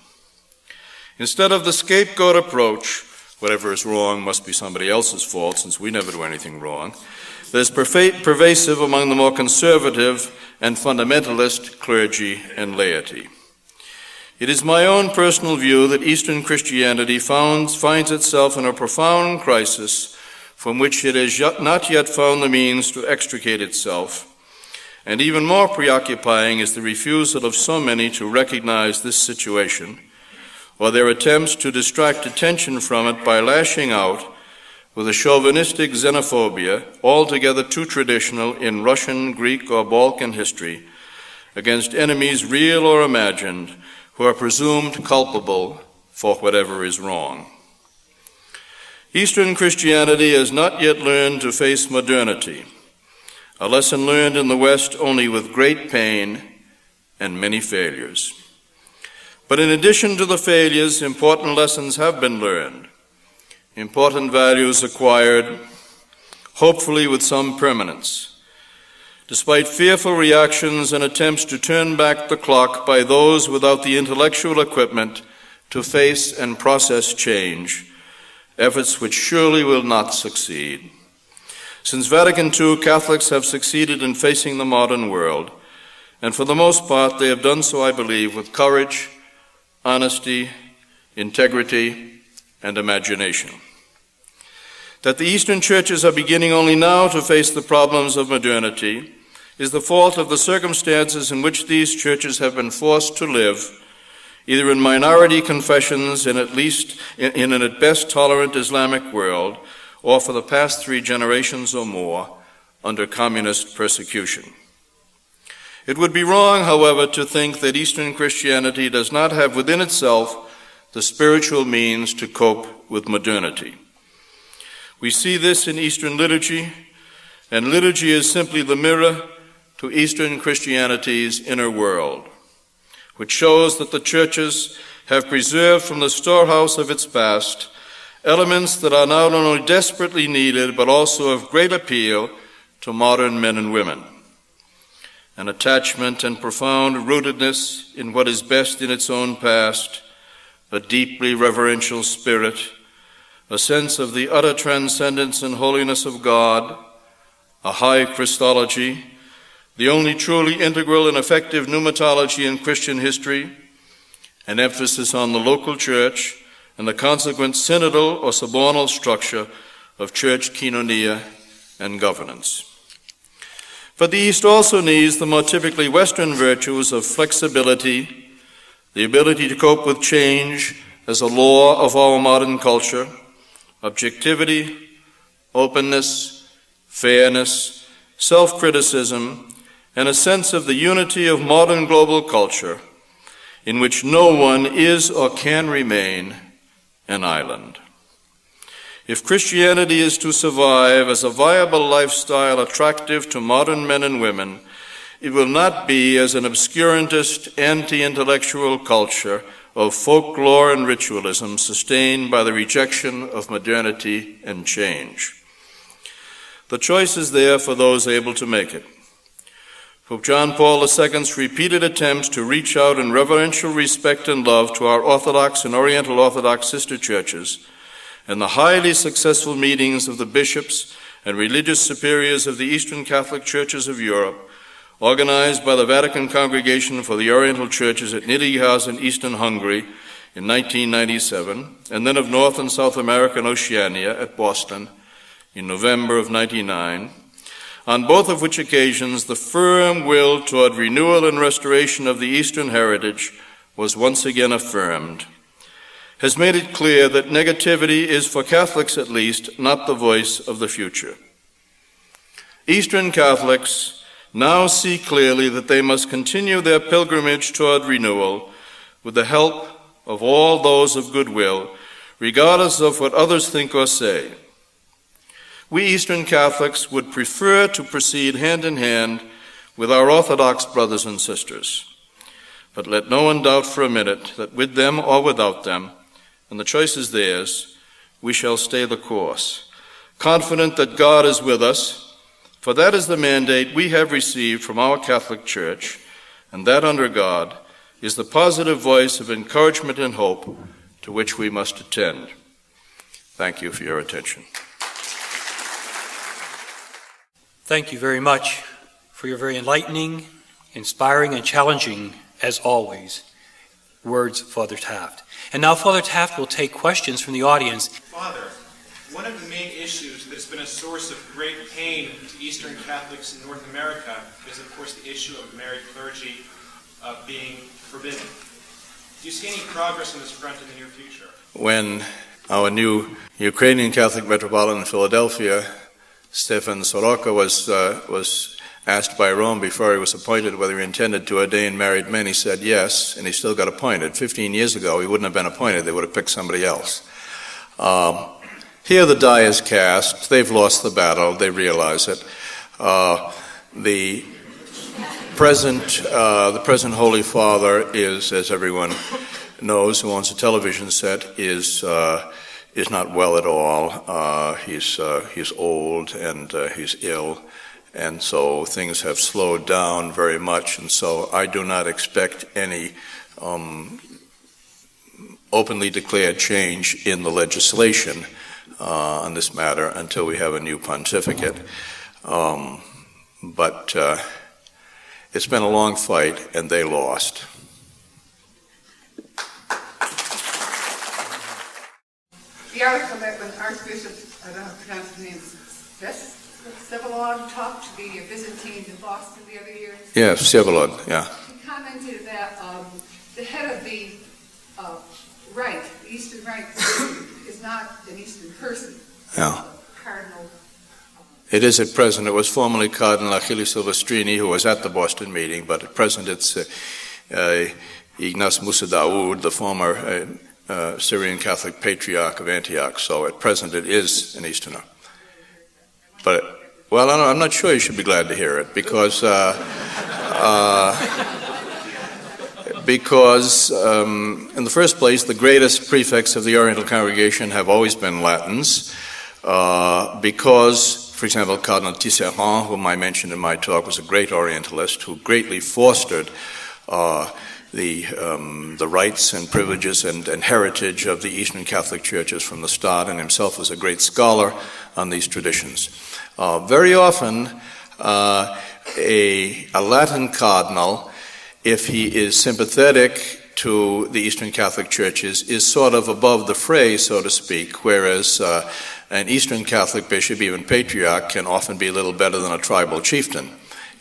Instead of the scapegoat approach, whatever is wrong must be somebody else's fault since we never do anything wrong, that is pervasive among the more conservative and fundamentalist clergy and laity. It is my own personal view that Eastern Christianity finds itself in a profound crisis from which it has not yet found the means to extricate itself, and even more preoccupying is the refusal of so many to recognize this situation, or their attempts to distract attention from it by lashing out with a chauvinistic xenophobia, altogether too traditional in Russian, Greek, or Balkan history, against enemies real or imagined, who are presumed culpable for whatever is wrong. Eastern Christianity has not yet learned to face modernity, a lesson learned in the West only with great pain and many failures. But in addition to the failures, important lessons have been learned, important values acquired, hopefully with some permanence. Despite fearful reactions and attempts to turn back the clock by those without the intellectual equipment to face and process change, efforts which surely will not succeed. Since Vatican II, Catholics have succeeded in facing the modern world, and for the most part they have done so, I believe, with courage, honesty, integrity, and imagination. That the Eastern churches are beginning only now to face the problems of modernity is the fault of the circumstances in which these churches have been forced to live, either in minority confessions in an at best tolerant Islamic world, or for the past 3 generations or more under communist persecution. It would be wrong, however, to think that Eastern Christianity does not have within itself the spiritual means to cope with modernity. We see this in Eastern liturgy, and liturgy is simply the mirror to Eastern Christianity's inner world, which shows that the churches have preserved from the storehouse of its past elements that are not only desperately needed, but also of great appeal to modern men and women. An attachment and profound rootedness in what is best in its own past, a deeply reverential spirit, a sense of the utter transcendence and holiness of God, a high Christology, the only truly integral and effective pneumatology in Christian history, an emphasis on the local church, and the consequent synodal or subordinal structure of church koinonia and governance. But the East also needs the more typically Western virtues of flexibility, the ability to cope with change as a law of our modern culture, objectivity, openness, fairness, self-criticism, and a sense of the unity of modern global culture in which no one is or can remain an island. If Christianity is to survive as a viable lifestyle attractive to modern men and women, it will not be as an obscurantist, anti-intellectual culture of folklore and ritualism sustained by the rejection of modernity and change. The choice is there for those able to make it. Pope John Paul II's repeated attempts to reach out in reverential respect and love to our Orthodox and Oriental Orthodox sister churches, and the highly successful meetings of the bishops and religious superiors of the Eastern Catholic Churches of Europe, organized by the Vatican Congregation for the Oriental Churches at Nyíregyháza, Eastern Hungary in 1997, and then of North and South America and Oceania at Boston in November of 1999, on both of which occasions the firm will toward renewal and restoration of the Eastern heritage was once again affirmed, has made it clear that negativity is, for Catholics at least, not the voice of the future. Eastern Catholics now see clearly that they must continue their pilgrimage toward renewal with the help of all those of goodwill, regardless of what others think or say. We Eastern Catholics would prefer to proceed hand in hand with our Orthodox brothers and sisters. But let no one doubt for a minute that with them or without them, and the choice is theirs, we shall stay the course, confident that God is with us, for that is the mandate we have received from our Catholic Church, and that under God is the positive voice of encouragement and hope to which we must attend. Thank you for your attention.
Thank you very much for your very enlightening, inspiring, and challenging, as always, words, Father Taft. And now Father Taft will take questions from the audience.
Father, one of the main issues that has been a source of great pain to Eastern Catholics in North America is, of course, the issue of married clergy being forbidden. Do you see any progress on this front in the near future?
When our new Ukrainian Catholic Metropolitan in Philadelphia, Stefan Soroka, was asked by Rome before he was appointed whether he intended to ordain married men, he said yes, and he still got appointed. 15 years ago, he wouldn't have been appointed. They would have picked somebody else. Here the die is cast. They've lost the battle. They realize it. The present Holy Father is, as everyone knows who owns a television set, is not well at all. He's old and he's ill, and so things have slowed down very much. And so I do not expect any openly declared change in the legislation on this matter until we have a new pontificate. But it's been a long fight, and they lost.
The article that when Archbishop, I don't know how to pronounce his name, Vsevolod talked to the Byzantines in Boston the other year.
Yeah, Vsevolod, yeah.
He commented that the head of the Rite, the Eastern Rite, is not an Eastern person.
Yeah.
Cardinal.
It is at present. It was formerly Cardinal Achilles Silvestrini, who was at the Boston meeting, but at present it's Ignace Musa Daoud, the former Syrian Catholic Patriarch of Antioch. So at present it is an Easterner. But, well, I'm not sure you should be glad to hear it, because in the first place, the greatest prefects of the Oriental congregation have always been Latins, because, for example, Cardinal Tisserand, whom I mentioned in my talk, was a great Orientalist who greatly fostered the rights and privileges and heritage of the Eastern Catholic churches from the start, and himself was a great scholar on these traditions. Very often, a Latin cardinal, if he is sympathetic to the Eastern Catholic churches, is sort of above the fray, so to speak, whereas an Eastern Catholic bishop, even patriarch, can often be a little better than a tribal chieftain,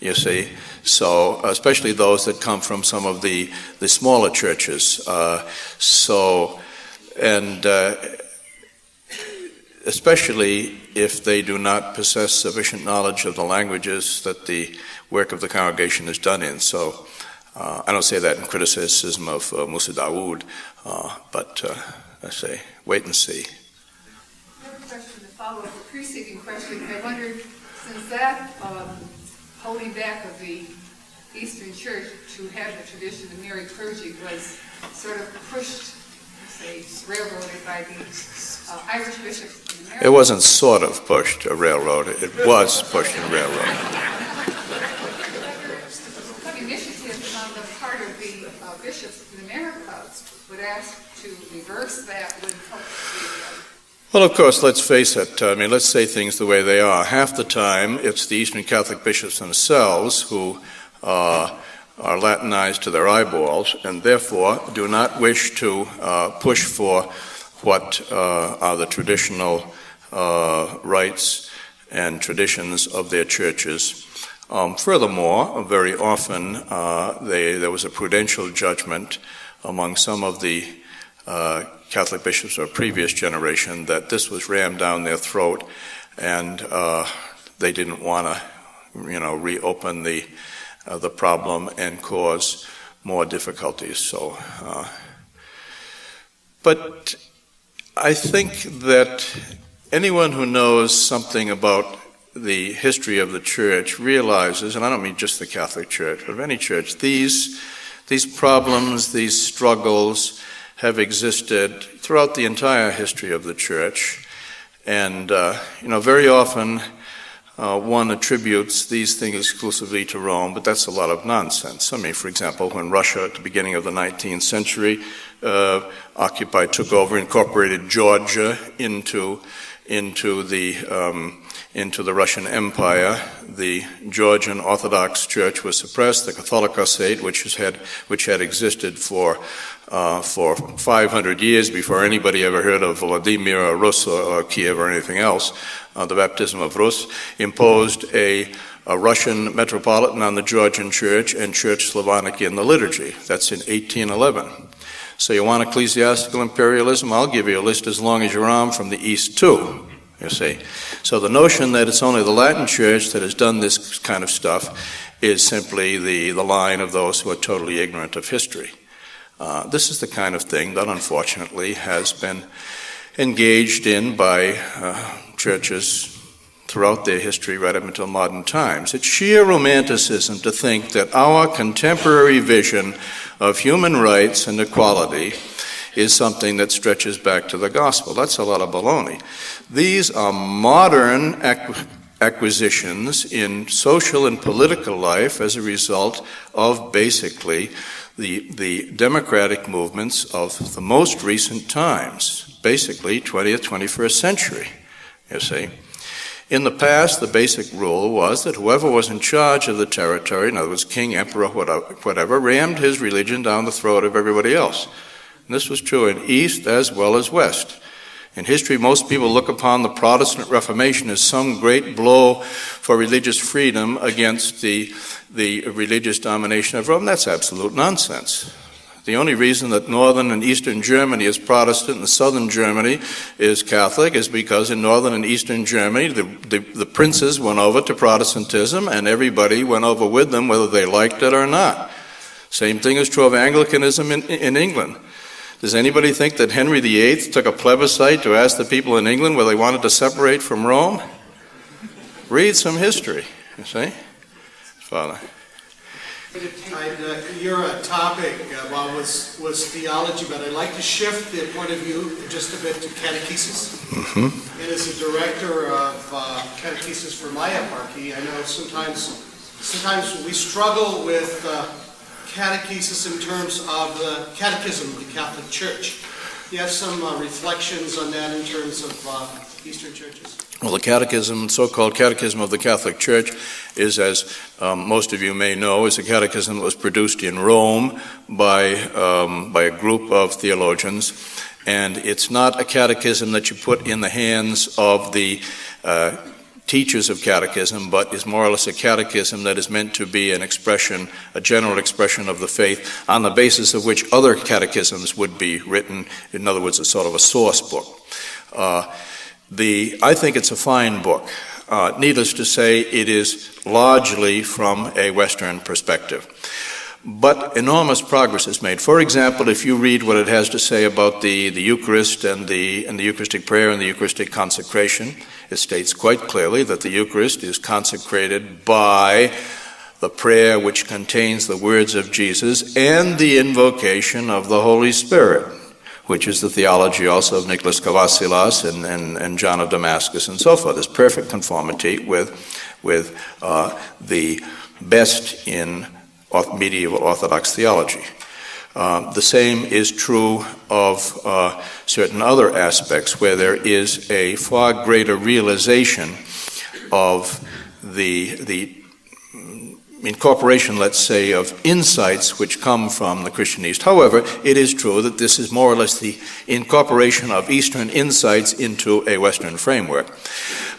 you see. So, especially those that come from some of the smaller churches. Especially if they do not possess sufficient knowledge of the languages that the work of the congregation is done in. So, I don't say that in criticism of Musa Daoud, but I say, wait and see.
I have a question to follow up the preceding question. I wondered, since that holding back of the Eastern Church to have the tradition of married clergy was sort of pushed, say, railroaded by the Irish bishops in America.
It wasn't sort of pushed or railroaded. It was pushed and railroaded.
Some initiatives on the part of the bishops in America would ask to reverse that would help the
Well, of course, let's face it. I mean, let's say things the way they are. Half the time, it's the Eastern Catholic bishops themselves who are Latinized to their eyeballs, and therefore do not wish to push for what are the traditional rites and traditions of their churches. Furthermore, very often there was a prudential judgment among some of the Catholic bishops of a previous generation that this was rammed down their throat, and they didn't want to, reopen the problem and cause more difficulties. So, but I think that anyone who knows something about the history of the Church realizes, and I don't mean just the Catholic Church, but of any church, these problems, these struggles have existed throughout the entire history of the Church. And, very often one attributes these things exclusively to Rome, but that's a lot of nonsense. I mean, for example, when Russia at the beginning of the 19th century took over, incorporated Georgia into the Russian Empire. The Georgian Orthodox Church was suppressed. The Catholicosate, which had existed for 500 years before anybody ever heard of Vladimir or Rus or Kiev or anything else, the baptism of Rus, imposed a Russian metropolitan on the Georgian Church and Church Slavonic in the liturgy. That's in 1811. So you want ecclesiastical imperialism? I'll give you a list as long as your arm from the east too, you see. So the notion that it's only the Latin Church that has done this kind of stuff is simply the line of those who are totally ignorant of history. This is the kind of thing that unfortunately has been engaged in by churches throughout their history right up until modern times. It's sheer romanticism to think that our contemporary vision of human rights and equality is something that stretches back to the gospel. That's a lot of baloney. These are modern acquisitions in social and political life as a result of basically the democratic movements of the most recent times, basically 20th, 21st century, you see. In the past, the basic rule was that whoever was in charge of the territory, in other words, king, emperor, whatever, rammed his religion down the throat of everybody else. And this was true in East as well as West. In history, most people look upon the Protestant Reformation as some great blow for religious freedom against the religious domination of Rome. That's absolute nonsense. The only reason that northern and eastern Germany is Protestant and southern Germany is Catholic is because in northern and eastern Germany, the princes went over to Protestantism and everybody went over with them whether they liked it or not. Same thing is true of Anglicanism in England. Does anybody think that Henry VIII took a plebiscite to ask the people in England whether they wanted to separate from Rome? Read some history, you see. Father.
Your topic was theology, but I'd like to shift the point of view just a bit to catechesis. Mm-hmm. And as a director of catechesis for my eparchy, I know sometimes we struggle with catechesis in terms of the catechism of the Catholic Church. Do you have some reflections on that in terms of Eastern churches?
Well, the catechism, so-called catechism of the Catholic Church, is, as most of you may know, is a catechism that was produced in Rome by a group of theologians, and it's not a catechism that you put in the hands of the teachers of catechism, but is more or less a catechism that is meant to be an expression, a general expression of the faith, on the basis of which other catechisms would be written. In other words, a sort of a source book. I think it's a fine book. Needless to say, it is largely from a Western perspective. But enormous progress is made. For example, if you read what it has to say about the Eucharist and the Eucharistic prayer and the Eucharistic consecration, it states quite clearly that the Eucharist is consecrated by the prayer which contains the words of Jesus and the invocation of the Holy Spirit, which is the theology also of Nicholas Kavasilas and John of Damascus and so forth. There's perfect conformity with the best in medieval Orthodox theology. The same is true of certain other aspects where there is a far greater realization of the incorporation, let's say, of insights which come from the Christian East. However, it is true that this is more or less the incorporation of Eastern insights into a Western framework.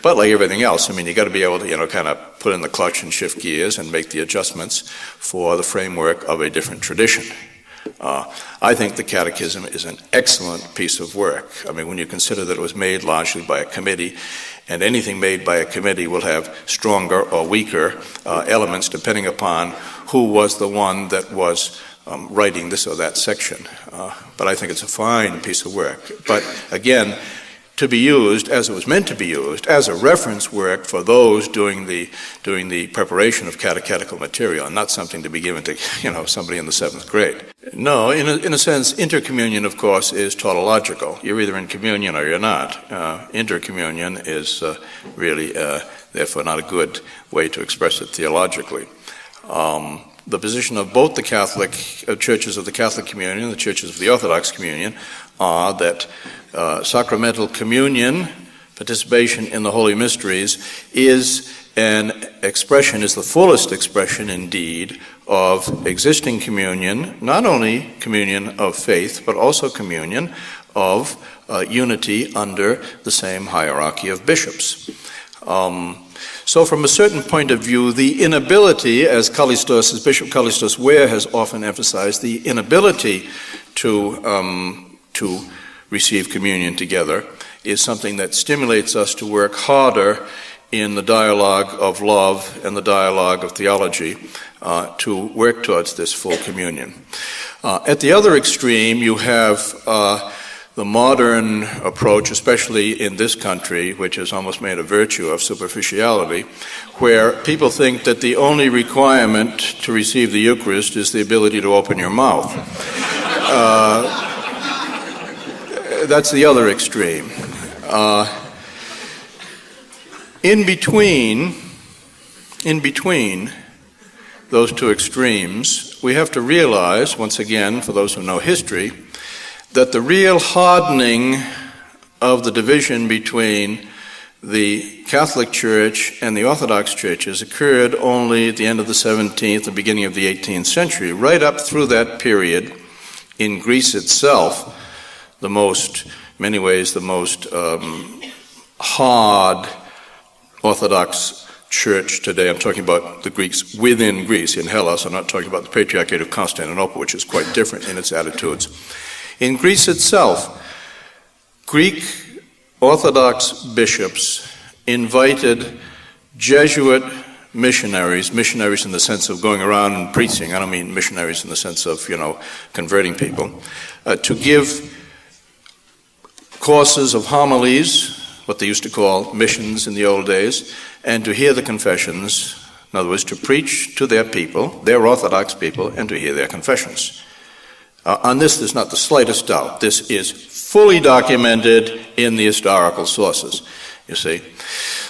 But like everything else, you got to be able to, kind of put in the clutch and shift gears and make the adjustments for the framework of a different tradition. I think the Catechism is an excellent piece of work. When you consider that it was made largely by a committee, and anything made by a committee will have stronger or weaker elements depending upon who was the one that was writing this or that section. But I think it's a fine piece of work. But again, to be used as it was meant to be used, as a reference work for those doing the preparation of catechetical material, and not something to be given to somebody in the 7th grade. No, in a sense, intercommunion, of course, is tautological. You're either in communion or you're not. Intercommunion is really, therefore, not a good way to express it theologically. the position of both the Catholic churches of the Catholic Communion and the churches of the Orthodox Communion are that sacramental communion, participation in the Holy Mysteries, is the fullest expression indeed of existing communion, not only communion of faith, but also communion of unity under the same hierarchy of bishops. So from a certain point of view, the inability, as Bishop Callistus Ware has often emphasized, the inability to receive communion together is something that stimulates us to work harder in the dialogue of love and the dialogue of theology to work towards this full communion. At the other extreme, you have the modern approach, especially in this country, which has almost made a virtue of superficiality, where people think that the only requirement to receive the Eucharist is the ability to open your mouth. That's the other extreme. In between those two extremes, we have to realize, once again, for those who know history, that the real hardening of the division between the Catholic Church and the Orthodox churches occurred only at the end of the 17th, the beginning of the 18th century. Right up through that period, in Greece itself, the most hard Orthodox church today, I'm talking about the Greeks within Greece, in Hellas, I'm not talking about the Patriarchate of Constantinople, which is quite different in its attitudes. In Greece itself, Greek Orthodox bishops invited Jesuit missionaries in the sense of going around and preaching, I don't mean missionaries in the sense of, converting people, to give courses of homilies, what they used to call missions in the old days, and to hear the confessions, in other words, to preach to their people, their Orthodox people, and to hear their confessions. On this, there's not the slightest doubt. This is fully documented in the historical sources, you see.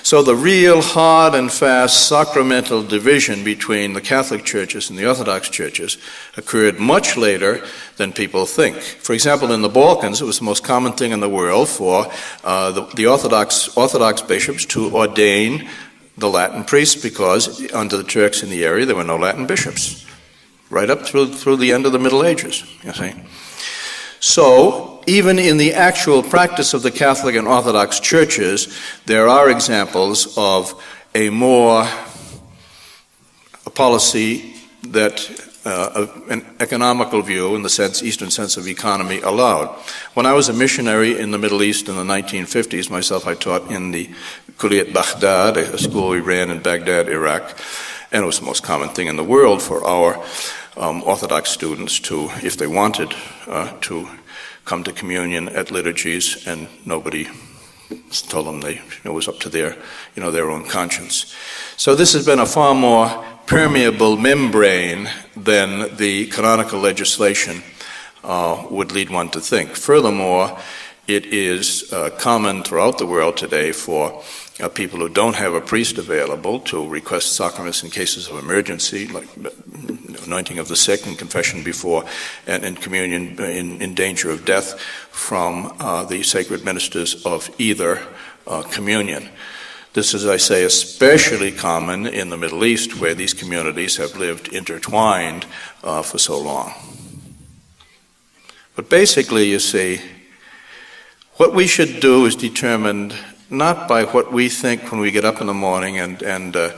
So the real hard and fast sacramental division between the Catholic churches and the Orthodox churches occurred much later than people think. For example, in the Balkans, it was the most common thing in the world for the Orthodox bishops to ordain the Latin priests, because under the Turks in the area there were no Latin bishops, right up through the end of the Middle Ages, you see. So, even in the actual practice of the Catholic and Orthodox churches, there are examples of a policy that an economical view, in the Eastern sense of economy, allowed. When I was a missionary in the Middle East in the 1950s, myself I taught in the Kulliyat Baghdad, a school we ran in Baghdad, Iraq, and it was the most common thing in the world for our Orthodox students to, if they wanted, to come to communion at liturgies, and nobody told them it was up to their own conscience. So this has been a far more permeable membrane than the canonical legislation would lead one to think. Furthermore, it is common throughout the world today for people who don't have a priest available to request sacraments in cases of emergency, like anointing of the sick and confession before and communion in danger of death, from the sacred ministers of either communion. This is, I say, especially common in the Middle East, where these communities have lived intertwined for so long. But basically, you see, what we should do is determined not by what we think when we get up in the morning and are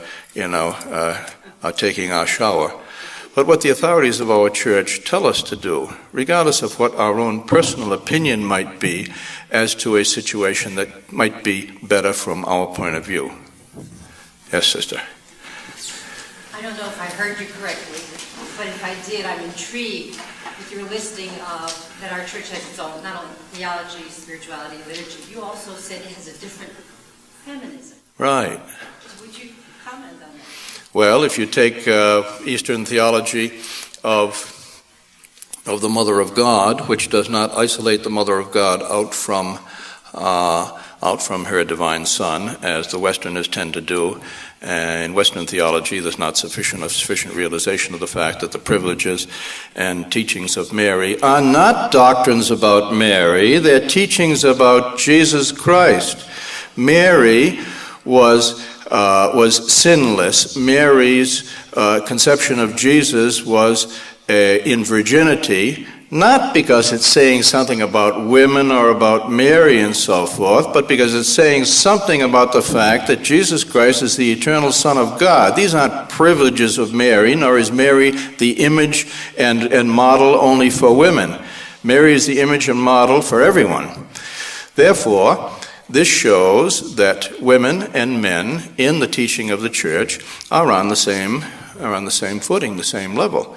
taking our shower, but what the authorities of our church tell us to do, regardless of what our own personal opinion might be as to a situation that might be better from our point of view. Yes, sister?
I don't know if I heard you correctly, but if I did, I'm intrigued with your listing of that our church has its own, not only theology, spirituality, liturgy. You also said it has a different feminism.
Right.
Would you comment on that?
Well, if you take Eastern theology of the Mother of God, which does not isolate the Mother of God out from out from her divine Son, as the Westerners tend to do. In Western theology, there's not sufficient realization of the fact that the privileges and teachings of Mary are not doctrines about Mary, they're teachings about Jesus Christ. Mary was sinless. Mary's conception of Jesus was in virginity, not because it's saying something about women or about Mary and so forth, but because it's saying something about the fact that Jesus Christ is the eternal Son of God. These aren't privileges of Mary, nor is Mary the image and model only for women. Mary is the image and model for everyone. Therefore, this shows that women and men in the teaching of the Church are on the same footing, the same level.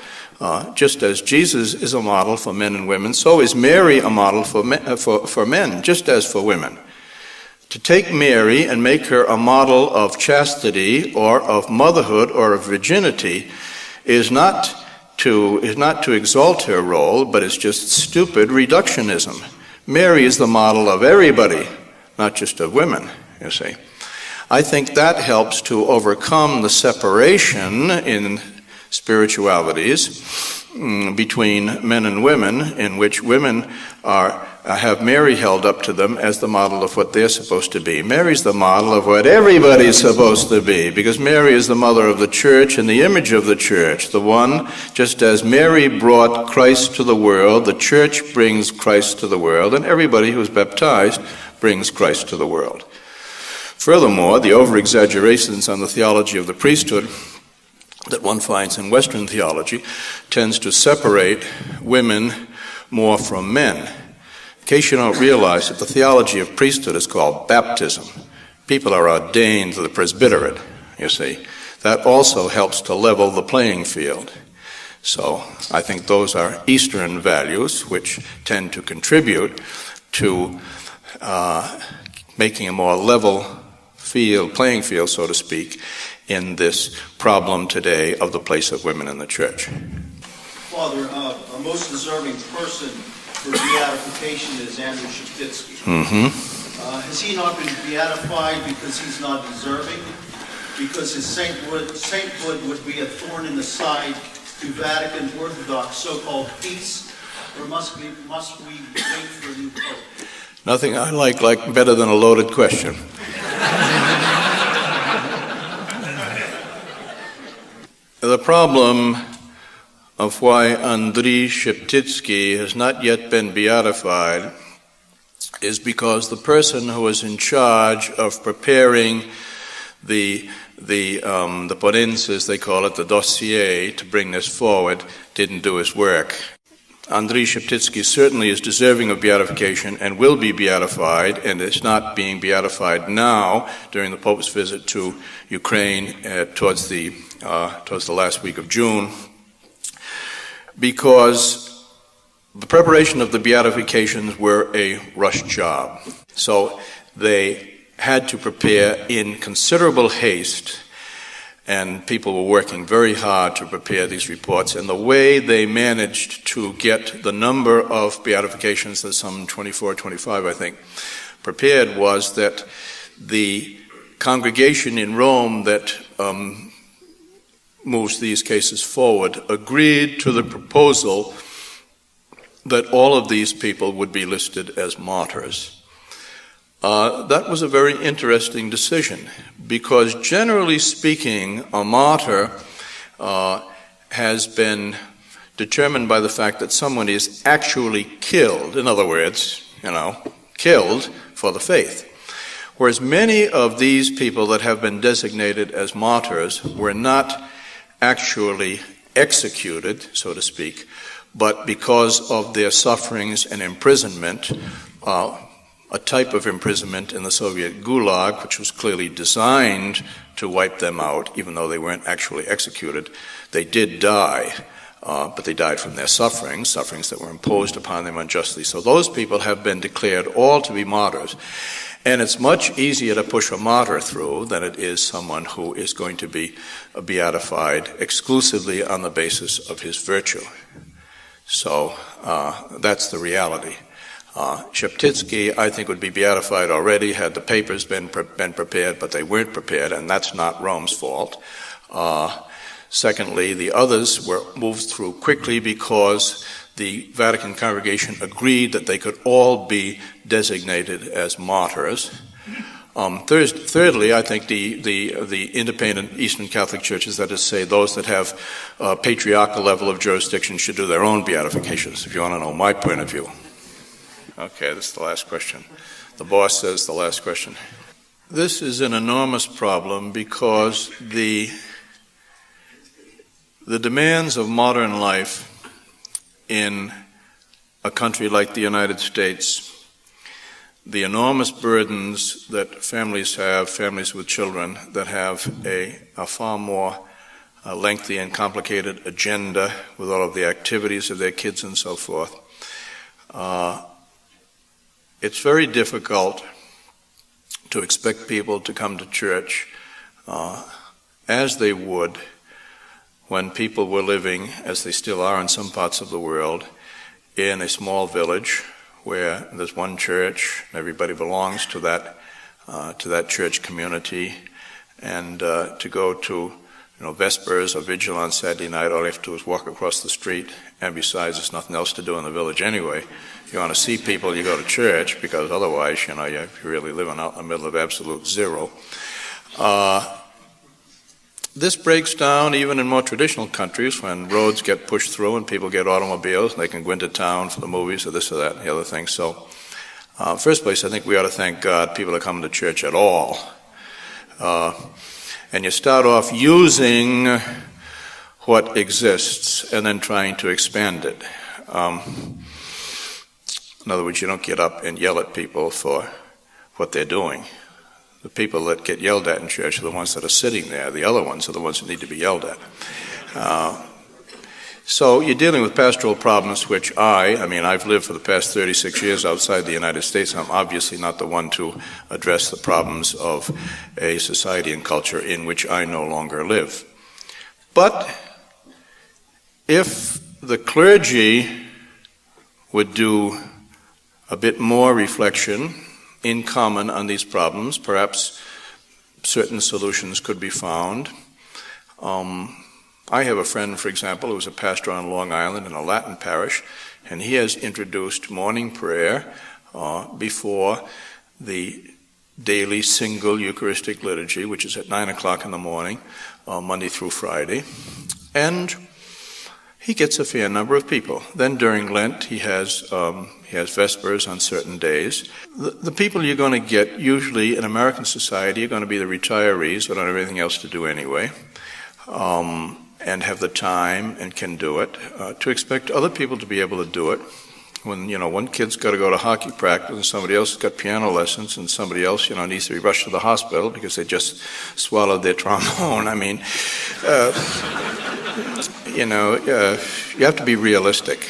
Just as Jesus is a model for men and women, so is Mary a model for men, just as for women. To take Mary and make her a model of chastity or of motherhood or of virginity is not to exalt her role, but it's just stupid reductionism. Mary is the model of everybody, not just of women, you see. I think that helps to overcome the separation in spiritualities between men and women, in which women have Mary held up to them as the model of what they're supposed to be. Mary's the model of what everybody's supposed to be, because Mary is the mother of the Church and the image of the Church. The one, just as Mary brought Christ to the world, the Church brings Christ to the world, and everybody who's baptized brings Christ to the world. Furthermore, the over-exaggerations on the theology of the priesthood that one finds in Western theology tends to separate women more from men. In case you don't realize that the theology of priesthood is called baptism. People are ordained to the presbyterate, you see. That also helps to level the playing field. So I think those are Eastern values which tend to contribute to making a more level playing field, so to speak, in this problem today of the place of women in the Church.
Father, a most deserving person for beatification is Andrew Sheptitsky. Has he not been beatified because he's not deserving? Because his sainthood would be a thorn in the side to Vatican Orthodox so-called peace? Or must we wait for a new pope?
Nothing I like better than a loaded question. The problem of why Andriy Sheptitsky has not yet been beatified is because the person who was in charge of preparing the ponences, they call it, the dossier, to bring this forward, didn't do his work. Andriy Sheptitsky certainly is deserving of beatification and will be beatified, and is not being beatified now during the Pope's visit to Ukraine towards the last week of June, because the preparation of the beatifications were a rush job. So they had to prepare in considerable haste, and people were working very hard to prepare these reports. And the way they managed to get the number of beatifications, there's some 24, 25, I think, prepared, was that the congregation in Rome that moves these cases forward agreed to the proposal that all of these people would be listed as martyrs. That was a very interesting decision, because generally speaking, a martyr has been determined by the fact that someone is actually killed. In other words, killed for the faith. Whereas many of these people that have been designated as martyrs were not actually executed, so to speak, but because of their sufferings and imprisonment, a type of imprisonment in the Soviet Gulag, which was clearly designed to wipe them out, even though they weren't actually executed. They did die, but they died from their sufferings that were imposed upon them unjustly. So those people have been declared all to be martyrs. And it's much easier to push a martyr through than it is someone who is going to be beatified exclusively on the basis of his virtue. So that's the reality. Sheptitsky, I think, would be beatified already had the papers been prepared, but they weren't prepared, and that's not Rome's fault. Secondly, the others were moved through quickly because the Vatican Congregation agreed that they could all be designated as martyrs. Thirdly, I think the independent Eastern Catholic churches, that is to say those that have a patriarchal level of jurisdiction, should do their own beatifications, if you want to know my point of view. Okay, this is the last question. The boss says the last question. This is an enormous problem because the demands of modern life in a country like the United States, the enormous burdens that families have, families with children that have a far more lengthy and complicated agenda with all of the activities of their kids and so forth, it's very difficult to expect people to come to church as they would when people were living, as they still are in some parts of the world, in a small village where there's one church, everybody belongs to that church community, and to go to Vespers or Vigil on Saturday night, all you have to do is walk across the street, and besides, there's nothing else to do in the village anyway. You want to see people, you go to church, because otherwise, you're really living out in the middle of absolute zero. This breaks down even in more traditional countries when roads get pushed through and people get automobiles and they can go into town for the movies or this or that and the other thing. So, first place, I think we ought to thank God people are coming to church at all. And you start off using what exists and then trying to expand it. In other words, you don't get up and yell at people for what they're doing. The people that get yelled at in church are the ones that are sitting there. The other ones are the ones that need to be yelled at. So you're dealing with pastoral problems, which I've lived for the past 36 years outside the United States. I'm obviously not the one to address the problems of a society and culture in which I no longer live. But if the clergy would do a bit more reflection in common on these problems, perhaps certain solutions could be found. I have a friend, for example, who's a pastor on Long Island in a Latin parish, and he has introduced morning prayer before the daily single Eucharistic liturgy, which is at 9 o'clock in the morning, Monday through Friday. And he gets a fair number of people. Then during Lent, he has Vespers on certain days. The people you're going to get, usually in American society, are going to be the retirees who don't have anything else to do anyway, and have the time and can do it. To expect other people to be able to do it, when one kid's got to go to hockey practice and somebody else has got piano lessons and somebody else needs to be rushed to the hospital because they just swallowed their trombone. You have to be realistic.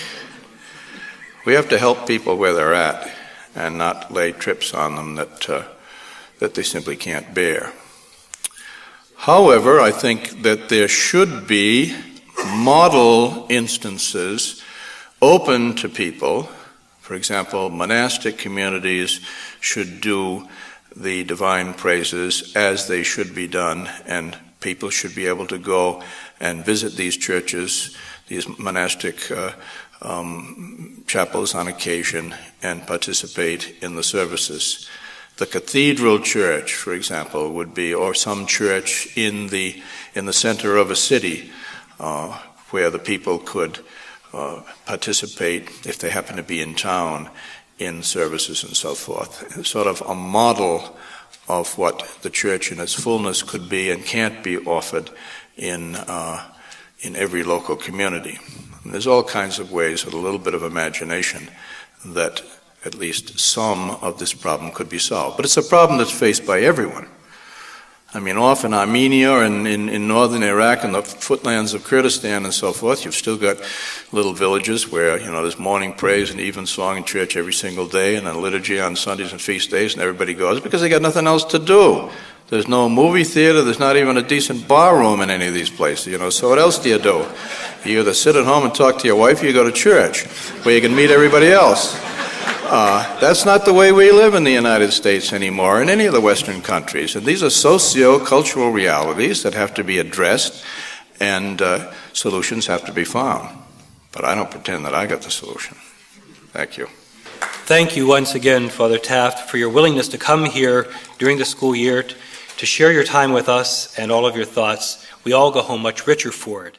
We have to help people where they're at and not lay trips on them that they simply can't bear. However, I think that there should be model instances open to people. For example, monastic communities should do the divine praises as they should be done, and people should be able to go and visit these churches, these monastic chapels on occasion, and participate in the services. The cathedral church, for example, would be, or some church in the center of a city where the people could participate, if they happen to be in town, in services and so forth. Sort of a model of what the church in its fullness could be and can't be offered in every local community. And there's all kinds of ways with a little bit of imagination that at least some of this problem could be solved. But it's a problem that's faced by everyone. Off in Armenia and in northern Iraq and the footlands of Kurdistan and so forth, you've still got little villages where, there's morning praise and evensong in church every single day and a liturgy on Sundays and feast days, and everybody goes because they got nothing else to do. There's no movie theater, there's not even a decent bar room in any of these places, so what else do? You either sit at home and talk to your wife or you go to church where you can meet everybody else. That's not the way we live in the United States anymore, in any of the Western countries. And these are socio-cultural realities that have to be addressed, and solutions have to be found. But I don't pretend that I got the solution. Thank you.
Thank you once again, Father Taft, for your willingness to come here during the school year to share your time with us and all of your thoughts. We all go home much richer for it.